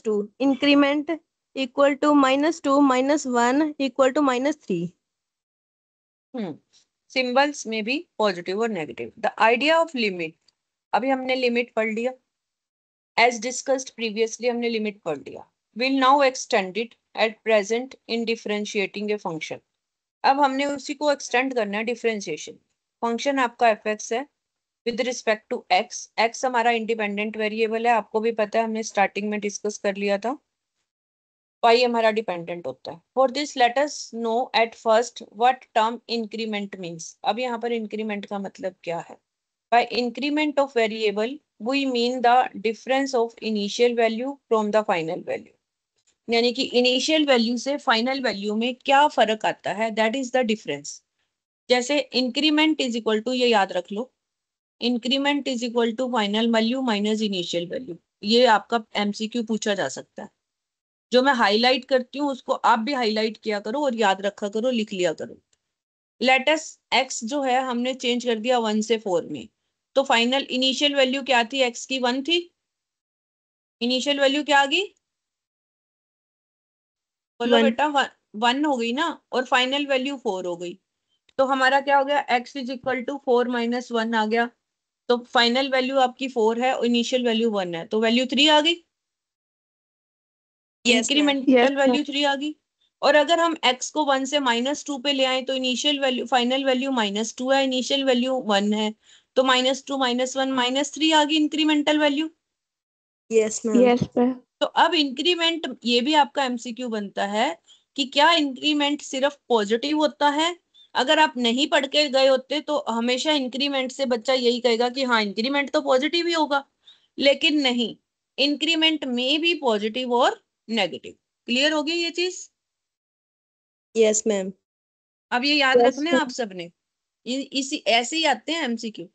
Speaker 2: 2, increment equal to minus 2 minus 1 equal to minus 3.
Speaker 1: Symbols में भी positive और negative. The idea of limit, अभी हमने limit पढ़ लिया, as discussed previously हमने limit पढ़ लिया। Will now extend it at present in differentiating a function. अब हमने उसी को एक्सटेंड करना है, डिफरेंशिएशन। फंक्शन आपका एफ एक्स है with respect to x, x हमारा इंडिपेंडेंट वेरिएबल है, आपको भी पता है, हमने स्टार्टिंग में डिस्कस कर लिया था। y हमारा डिपेंडेंट होता है। For this let us know at first what term increment means. अब यहाँ पर इंक्रीमेंट का मतलब क्या है? By increment of variable we mean the difference of initial value from the final value, यानी कि इनिशियल वैल्यू से फाइनल वैल्यू में क्या फर्क आता है, दैट इज द डिफरेंस। जैसे इंक्रीमेंट इज इक्वल टू, ये याद रख लो, increment is equal to final value minus initial value. ये आपका एमसीक्यू पूछा जा सकता है। जो मैं हाईलाइट करती हूँ उसको आप भी हाईलाइट किया करो और याद रखा करो, लिख लिया करो। लेटस एक्स जो है हमने चेंज कर दिया 1 से 4 में, तो फाइनल इनिशियल वैल्यू क्या थी, एक्स की 1 थी, इनिशियल वैल्यू क्या आ गई, बोलो
Speaker 2: 1.
Speaker 1: बेटा, 1 हो गई ना, और फाइनल वैल्यू 4 हो गई, तो हमारा क्या हो गया, x is equal to 4 minus 1 आ गया, तो फाइनल वैल्यू आपकी 4 है और इनिशियल वैल्यू 1 है, तो वैल्यू 3 आ गई,
Speaker 2: Yes, ma'am. Yes,
Speaker 1: incremental value 3 आ गई। और अगर हम x को 1 से -2 पे ले आए तो इनिशियल वैल्यू, फाइनल वैल्यू -2 है, इनिशियल वैल्यू 1 है, तो -2 -1 -3 आ गई incremental value.
Speaker 2: yes, ma'am. Yes, ma'am.
Speaker 1: तो अब इंक्रीमेंट, ये भी आपका एमसीक्यू बनता है कि क्या इंक्रीमेंट सिर्फ पॉजिटिव होता है? अगर आप नहीं पढ़ के गए होते तो हमेशा इंक्रीमेंट से बच्चा यही कहेगा कि हाँ इंक्रीमेंट तो पॉजिटिव ही होगा, लेकिन नहीं, इंक्रीमेंट में भी पॉजिटिव और नेगेटिव। क्लियर हो गई ये चीज?
Speaker 2: Yes ma'am.
Speaker 1: अब ये याद
Speaker 3: Yes,
Speaker 1: रखना है आप सबने, इसी ऐसे ही आते हैं MCQ.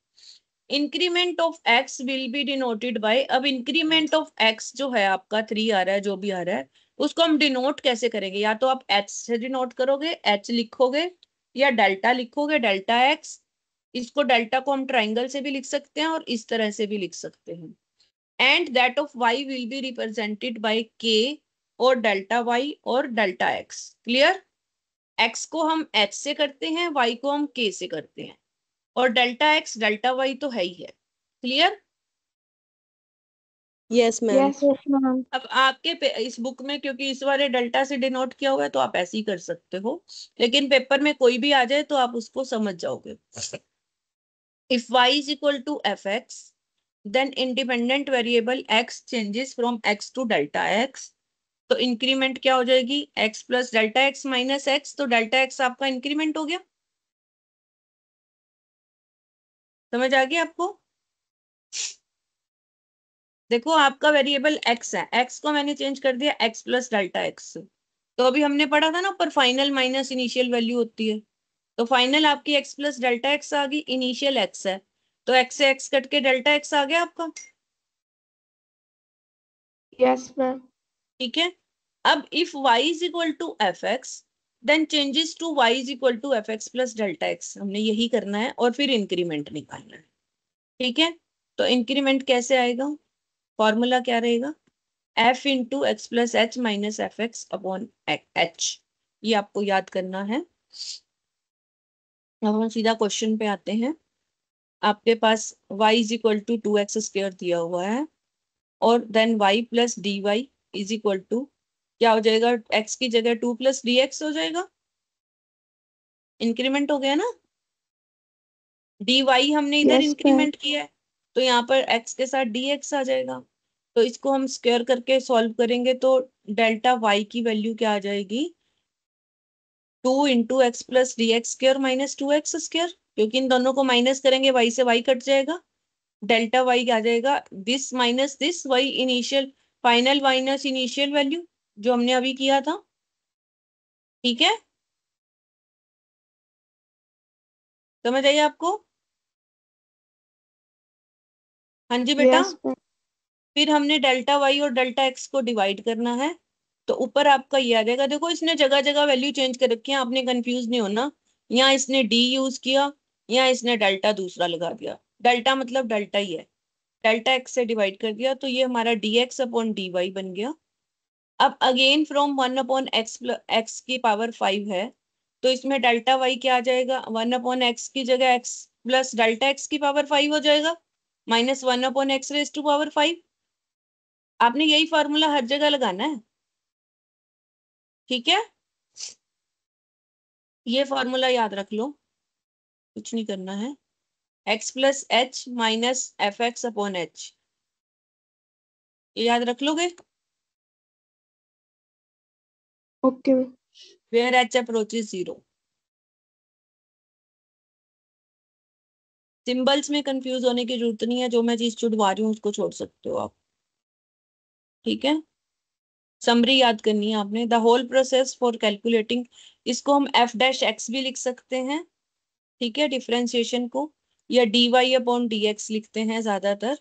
Speaker 1: Increment of x will be denoted by, अब इंक्रीमेंट ऑफ एक्स जो है आपका 3 आ रहा है, जो भी आ रहा है, उसको हम डिनोट कैसे करेंगे? या तो आप एच से डिनोट करोगे, एच लिखोगे, या डेल्टा लिखोगे, डेल्टा एक्स। इसको डेल्टा को हम ट्राइंगल से भी लिख सकते हैं और इस तरह से भी लिख सकते हैं। And that of y will be represented by के और डेल्टा वाई और डेल्टा एक्स। क्लियर? एक्स को हम एच से करते हैं, वाई को हम के से करते हैं, और डेल्टा एक्स डेल्टा वाई तो है ही है। Clear?
Speaker 2: Yes ma'am.
Speaker 3: yes, ma'am.
Speaker 1: अब आपके इस बुक में क्योंकि इस वाले डेल्टा से डिनोट किया हुआ है तो आप ऐसे ही कर सकते हो, लेकिन पेपर में कोई भी आ जाए तो आप उसको समझ जाओगे। If y is equal to fx, then independent variable x changes from x to delta x। तो इंक्रीमेंट क्या हो जाएगी? x plus delta x minus x, तो डेल्टा एक्स आपका इंक्रीमेंट हो गया। समझ आ गया आपको? देखो आपका वेरिएबल x है, x को मैंने चेंज कर दिया x प्लस डेल्टा एक्स। तो अभी हमने पढ़ा था ना ऊपर, फाइनल माइनस इनिशियल वैल्यू होती है। तो फाइनल आपकी x प्लस डेल्टा एक्स आ गई, इनिशियल x है, तो x से x कट के डेल्टा x आ गया आपका।
Speaker 3: Yes, ma'am.
Speaker 1: ठीक है। अब if y is equal to f x, then changes to y is equal to f x plus delta x, हमने यही करना है और फिर इंक्रीमेंट निकालना है। ठीक है। तो इंक्रीमेंट कैसे आएगा? फॉर्मूला क्या रहेगा? F into x plus h minus f x upon h. ये आपको याद करना है। अब हम सीधा क्वेश्चन पे आते हैं। आपके पास y is equal to 2x square दिया हुआ है, और then y plus d y is equal to क्या हो जाएगा? x की जगह 2 प्लस डी एक्स हो जाएगा। इंक्रीमेंट हो गया ना? डी वाई हमने इधर
Speaker 3: Yes, ma'am.
Speaker 1: इंक्रीमेंट किया है, तो यहाँ पर x के साथ डी एक्स आ जाएगा। तो इसको हम स्क्वायर करके सॉल्व करेंगे तो डेल्टा y की वैल्यू क्या आ जाएगी? 2 into x plus D x square minus 2x square, क्योंकि इन दोनों को माइनस करेंगे y से y कट जाएगा। डेल्टा y आ जाएगा this minus this, y initial final minus initial value जो हमने अभी किया था। ठीक है, समझ आई आपको? हाँ जी बेटा।
Speaker 3: Yes, ma'am.
Speaker 1: फिर हमने डेल्टा वाई और डेल्टा एक्स को डिवाइड करना है, तो ऊपर आपका ये आ जाएगा। देखो इसने जगह जगह वैल्यू चेंज कर रखी है, आपने कंफ्यूज नहीं होना। यहाँ इसने डी यूज किया, यहाँ इसने डेल्टा दूसरा लगा दिया। डेल्टा मतलब डेल्टा ही है, डेल्टा एक्स से डिवाइड कर दिया, तो ये हमारा d x upon d y बन गया। अब again from 1 upon x x की पावर 5 है, तो इसमें डेल्टा वाई क्या आ जाएगा? 1 अपॉन एक्स की जगह एक्स प्लस डेल्टा एक्स की पावर 5 हो जाएगा, minus 1 upon x raise to power 5। आपने यही फॉर्मूला हर जगह लगाना है। ठीक है, ये फॉर्मूला याद रख लो, कुछ नहीं करना है। X plus h minus f x upon h, ये याद रख लोगे?
Speaker 3: Okay.
Speaker 1: Where h approaches 0। Symbols में कंफ्यूज होने की जरूरत नहीं है, जो मैं चीज छुड़वा रही हूँ उसको छोड़ सकते हो आप। ठीक है, समरी याद करनी है आपने। The whole process for calculating, इसको हम एफ डैश एक्स भी लिख सकते हैं। ठीक है, डिफरेंशिएशन को, या d y upon d x लिखते हैं ज्यादातर।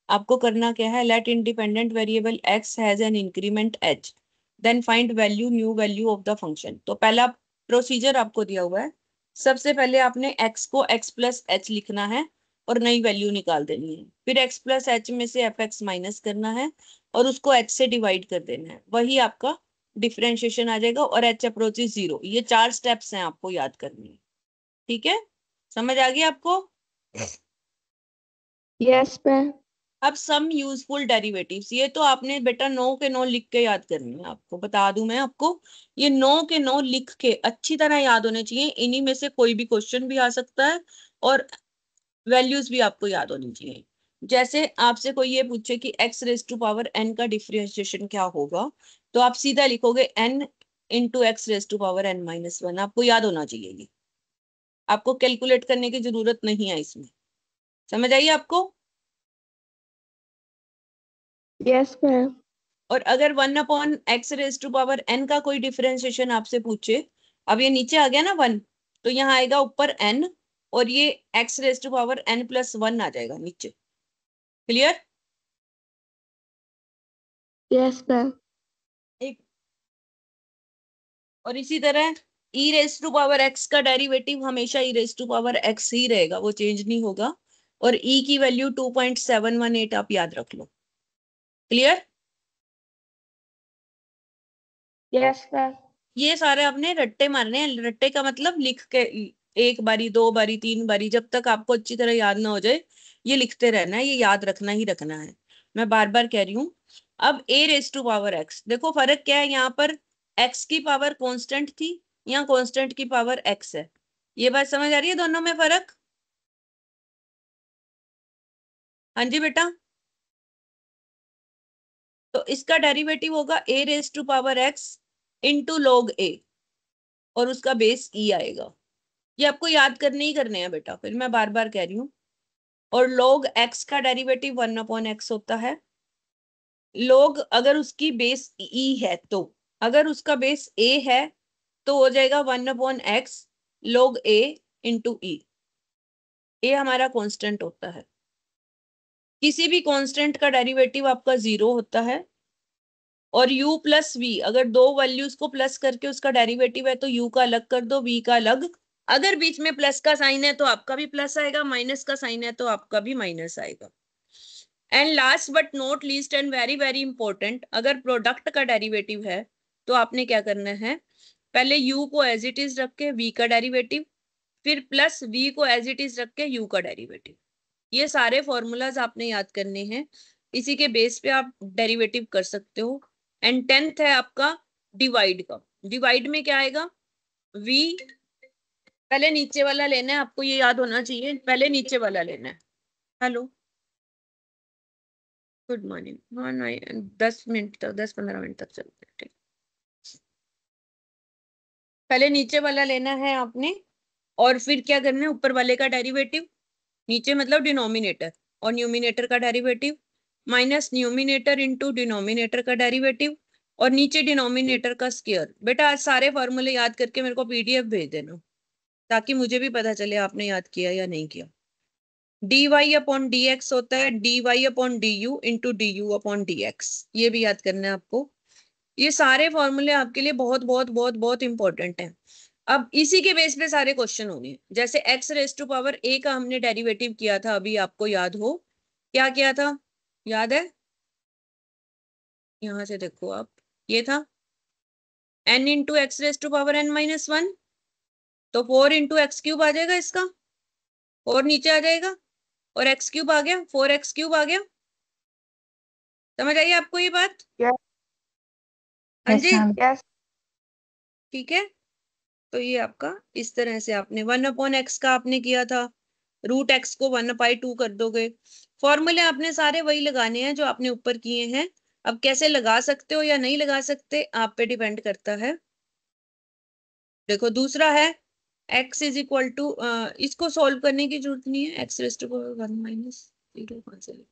Speaker 1: आपको करना क्या है? Let independent variable x has an increment h, then find value new value of the function. तो पहला प्रोसीजर आपको दिया हुआ है। सबसे पहले आपने एक्स को एक्स प्लस एच लिखना है और नई वैल्यू निकाल देनी है। फिर एक्स प्लस एच में से एफ एक्स माइनस करना है और उसको एच से डिवाइड कर देना है, वही आपका डिफरेंशिएशन आ जाएगा, और एच अप्रोचेस 0। ये 4 स्टेप्स हैं आपको याद करनी है। ठीक है, समझ आ गई आपको?
Speaker 3: Yes, ma'am.
Speaker 1: अब सम यूजफुल डेरिवेटिव्स, ये तो आपने बेटा 9 के 9 लिख के याद करनी है। आपको बता दूं मैं आपको, ये 9 के 9 लिख के अच्छी तरह याद होने चाहिए। इन्हीं में से कोई भी क्वेश्चन भी आ सकता है और वैल्यूज भी आपको याद होनी चाहिए। जैसे आपसे कोई ये पूछे कि x raise to power n का डिफरेंशिएशन क्या होगा, तो आप सीधा लिखोगे n into x raise to power n minus 1। आपको याद होना चाहिए ये, आपको कैलकुलेट करने की जरूरत नहीं है इसमें। समझ आइए आपको?
Speaker 3: Yes, ma'am.
Speaker 1: और अगर 1/x⁻n का कोई डिफरेंशिएशन आपसे पूछे, अब ये नीचे आ गया ना 1, तो यहाँ आएगा ऊपर n और ये x⁻n+1 आ जाएगा नीचे। क्लियर?
Speaker 2: Yes ma'am.
Speaker 1: एक और इसी तरह e⁻x का डेरिवेटिव हमेशा e⁻x ही रहेगा, वो चेंज नहीं होगा। और e की वैल्यू 2.718 आप याद रख लो। क्लियर?
Speaker 3: Yes ma'am.
Speaker 1: ये सारे आपने रट्टे मारने हैं। रट्टे का मतलब लिख के, एक बारी, दो बारी, तीन बारी, जब तक आपको अच्छी तरह याद ना हो जाए ये लिखते रहना है, ये याद रखना ही रखना है। मैं बार बार कह रही हूँ। अब a⁻x, देखो फर्क क्या है, यहाँ पर x की पावर कांस्टेंट थी, यहाँ कांस्टेंट की पावर x है। ये बात समझ आ रही है दोनों में फर्क? हाँ जी बेटा। तो इसका डेरिवेटिव होगा a⁻x इंटू log a, और उसका बेस e आएगा। ये आपको याद करने ही करने हैं बेटा, फिर मैं बार बार कह रही हूँ। और log x का डेरिवेटिव 1/x होता है। log अगर उसकी बेस e है, तो अगर उसका बेस a है तो हो जाएगा 1/x log a into e। a हमारा कांस्टेंट होता है। किसी भी कांस्टेंट का डेरिवेटिव आपका 0 होता है। और u प्लस v, अगर दो वैल्यूज को प्लस करके उसका डेरिवेटिव है तो u का अलग कर दो, v का अलग। अगर बीच में प्लस का साइन है तो आपका भी प्लस आएगा, माइनस का साइन है तो आपका भी माइनस आएगा। And last but not least and very very important, अगर प्रोडक्ट का डेरिवेटिव है तो आपने क्या करना है, पहले u को एज इट इज रख के v का डेरिवेटिव, फिर प्लस v को एज इट इज रख के u का डेरिवेटिव। ये सारे फॉर्मूलाज आपने याद करने हैं, इसी के बेस पे आप डेरिवेटिव कर सकते हो। एंड 10th है आपका डिवाइड का। डिवाइड में क्या आएगा, v, पहले नीचे वाला लेना है, आपको ये याद होना चाहिए, पहले नीचे वाला लेना है। Hello, good morning. हाँ नहीं, 10 मिनट तक, 10-15 मिनट तक चलते हैं, ठीक। पहले नीचे वाला लेना है आपने, और फिर क्या करना है, ऊपर वाले का डेरिवेटिव, नीचे मतलब डिनोमिनेटर, और न्यूमिनेटर का derivative, minus numerator into denominator का डेरिवेटिव, और नीचे डिनोमिनेटर का स्क्वायर। बेटा आज सारे फॉर्मूले याद करके मेरे को पीडीएफ भेज देना, ताकि मुझे भी पता चले आपने याद किया या नहीं किया। dy/dx होता है dy/du इंटू du/dx, ये भी याद करना है आपको। ये सारे फॉर्मूले आपके लिए बहुत बहुत बहुत बहुत इंपॉर्टेंट हैं। अब इसी के बेस पे सारे क्वेश्चन होंगे। जैसे x⁻a का हमने डेरिवेटिव किया था, अभी आपको याद हो क्या किया था, याद है? यहां से देखो आप, ये था n इंटू x⁻n-1, तो 4 × x³ आ जाएगा इसका, और नीचे आ जाएगा, और x³ आ गया, 4x³ आ गया। समझ आई आपको ये बात?
Speaker 3: यस
Speaker 1: हाँ जी,
Speaker 3: मैम। यस।
Speaker 1: ठीक है। तो ये आपका इस तरह से आपने 1/x का आपने किया था, √x को 1/2 कर दोगे। फॉर्मूले आपने सारे वही लगाने हैं जो आपने ऊपर किए हैं। अब कैसे लगा सकते हो या नहीं लगा सकते आप पे डिपेंड करता है। देखो दूसरा है x इज इक्वल टू, इसको सॉल्व करने की जरूरत नहीं है, x⁻1 - 0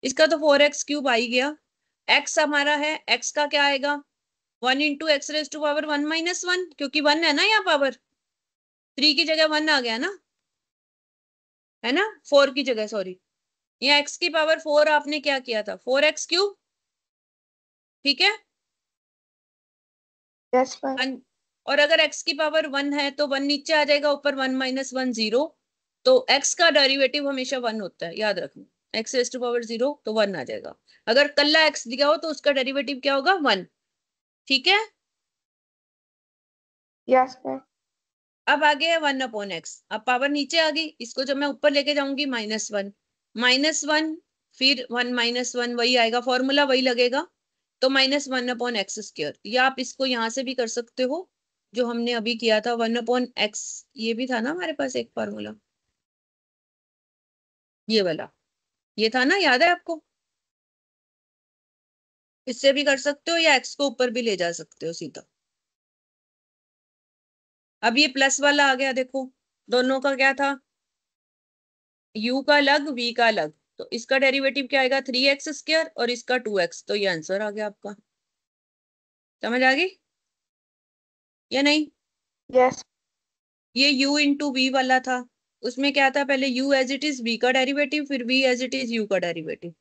Speaker 1: इसका तो 4x³ आ ही गया। x हमारा है, x का क्या आएगा, 1 इंटू x⁻1 - 1, क्योंकि 1 है ना यहाँ पावर, 3 की जगह 1 आ गया ना, है ना, 4 की जगह, सॉरी, यहाँ x की पावर 4 आपने क्या किया था, 4x³, ठीक है।
Speaker 3: Yes ma'am.
Speaker 1: और अगर x की पावर 1 है तो 1 नीचे आ जाएगा, ऊपर 1 - 1 0, तो x का डेरिवेटिव हमेशा 1 होता है, याद रखना। x⁻0 तो 1 आ जाएगा। अगर कल्ला x दिया हो तो उसका डेरिवेटिव क्या होगा, 1, ठीक है।
Speaker 3: Yes ma'am.
Speaker 1: अब आ गया 1/x, अब पावर नीचे आ गई, इसको जब मैं ऊपर लेके जाऊंगी -1, -1, फिर 1 - 1 वही आएगा, फॉर्मूला वही लगेगा, तो -1/x²। या आप इसको यहाँ से भी कर सकते हो, जो हमने अभी किया था 1/x, ये भी था ना हमारे पास एक फॉर्मूला, ये वाला, ये था ना, याद है आपको? इससे भी कर सकते हो, या x को ऊपर भी ले जा सकते हो सीधा। अब ये प्लस वाला आ गया, देखो दोनों का क्या था, u का अलग v का अलग, तो इसका डेरिवेटिव क्या आएगा 3x² और इसका 2x। तो ये आंसर आ गया आपका। समझ आ गई या नहीं?
Speaker 2: यस।
Speaker 1: ये u इंटू वी वाला था, उसमें क्या था पहले u as it is v का डेरिवेटिव, फिर v as it is u का डेरिवेटिव।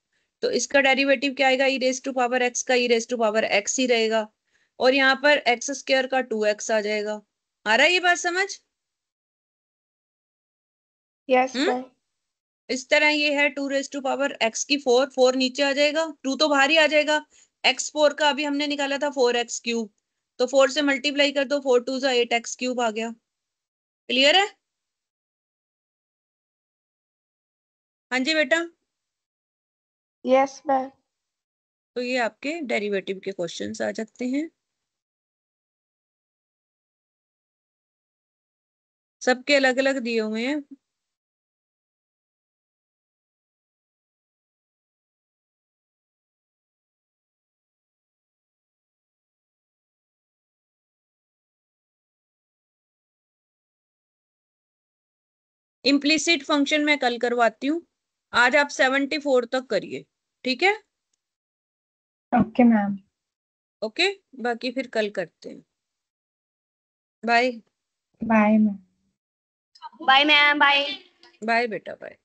Speaker 1: तो इसका डेरिवेटिव क्या आएगा e⁻x का e⁻x ही रहेगा, और यहाँ पर x² का 2x आ जाएगा। आ रहा है ये बात समझ?
Speaker 2: Yes ma'am.
Speaker 1: इस तरह ये है 2⁻x की 4 नीचे आ जाएगा, 2 तो बाहर ही आ जाएगा। x4 का अभी हमने निकाला था 4x³, तो 4 से मल्टीप्लाई कर दो, 4 2 8x³ आ गया। क्लियर है? हाँ जी बेटा।
Speaker 2: Yes ma'am.
Speaker 1: तो ये आपके डेरिवेटिव के क्वेश्चंस आ जाते हैं। सबके अलग अलग दिए हुए हैं। इम्प्लिसिट फंक्शन मैं कल करवाती हूँ, आज आप 74 तक करिए, ठीक है?
Speaker 3: Okay ma'am.
Speaker 1: ओके, बाकी फिर कल करते हैं। Bye.
Speaker 3: Bye ma'am.
Speaker 2: Bye ma'am. Bye.
Speaker 1: Bye बेटा, बाय।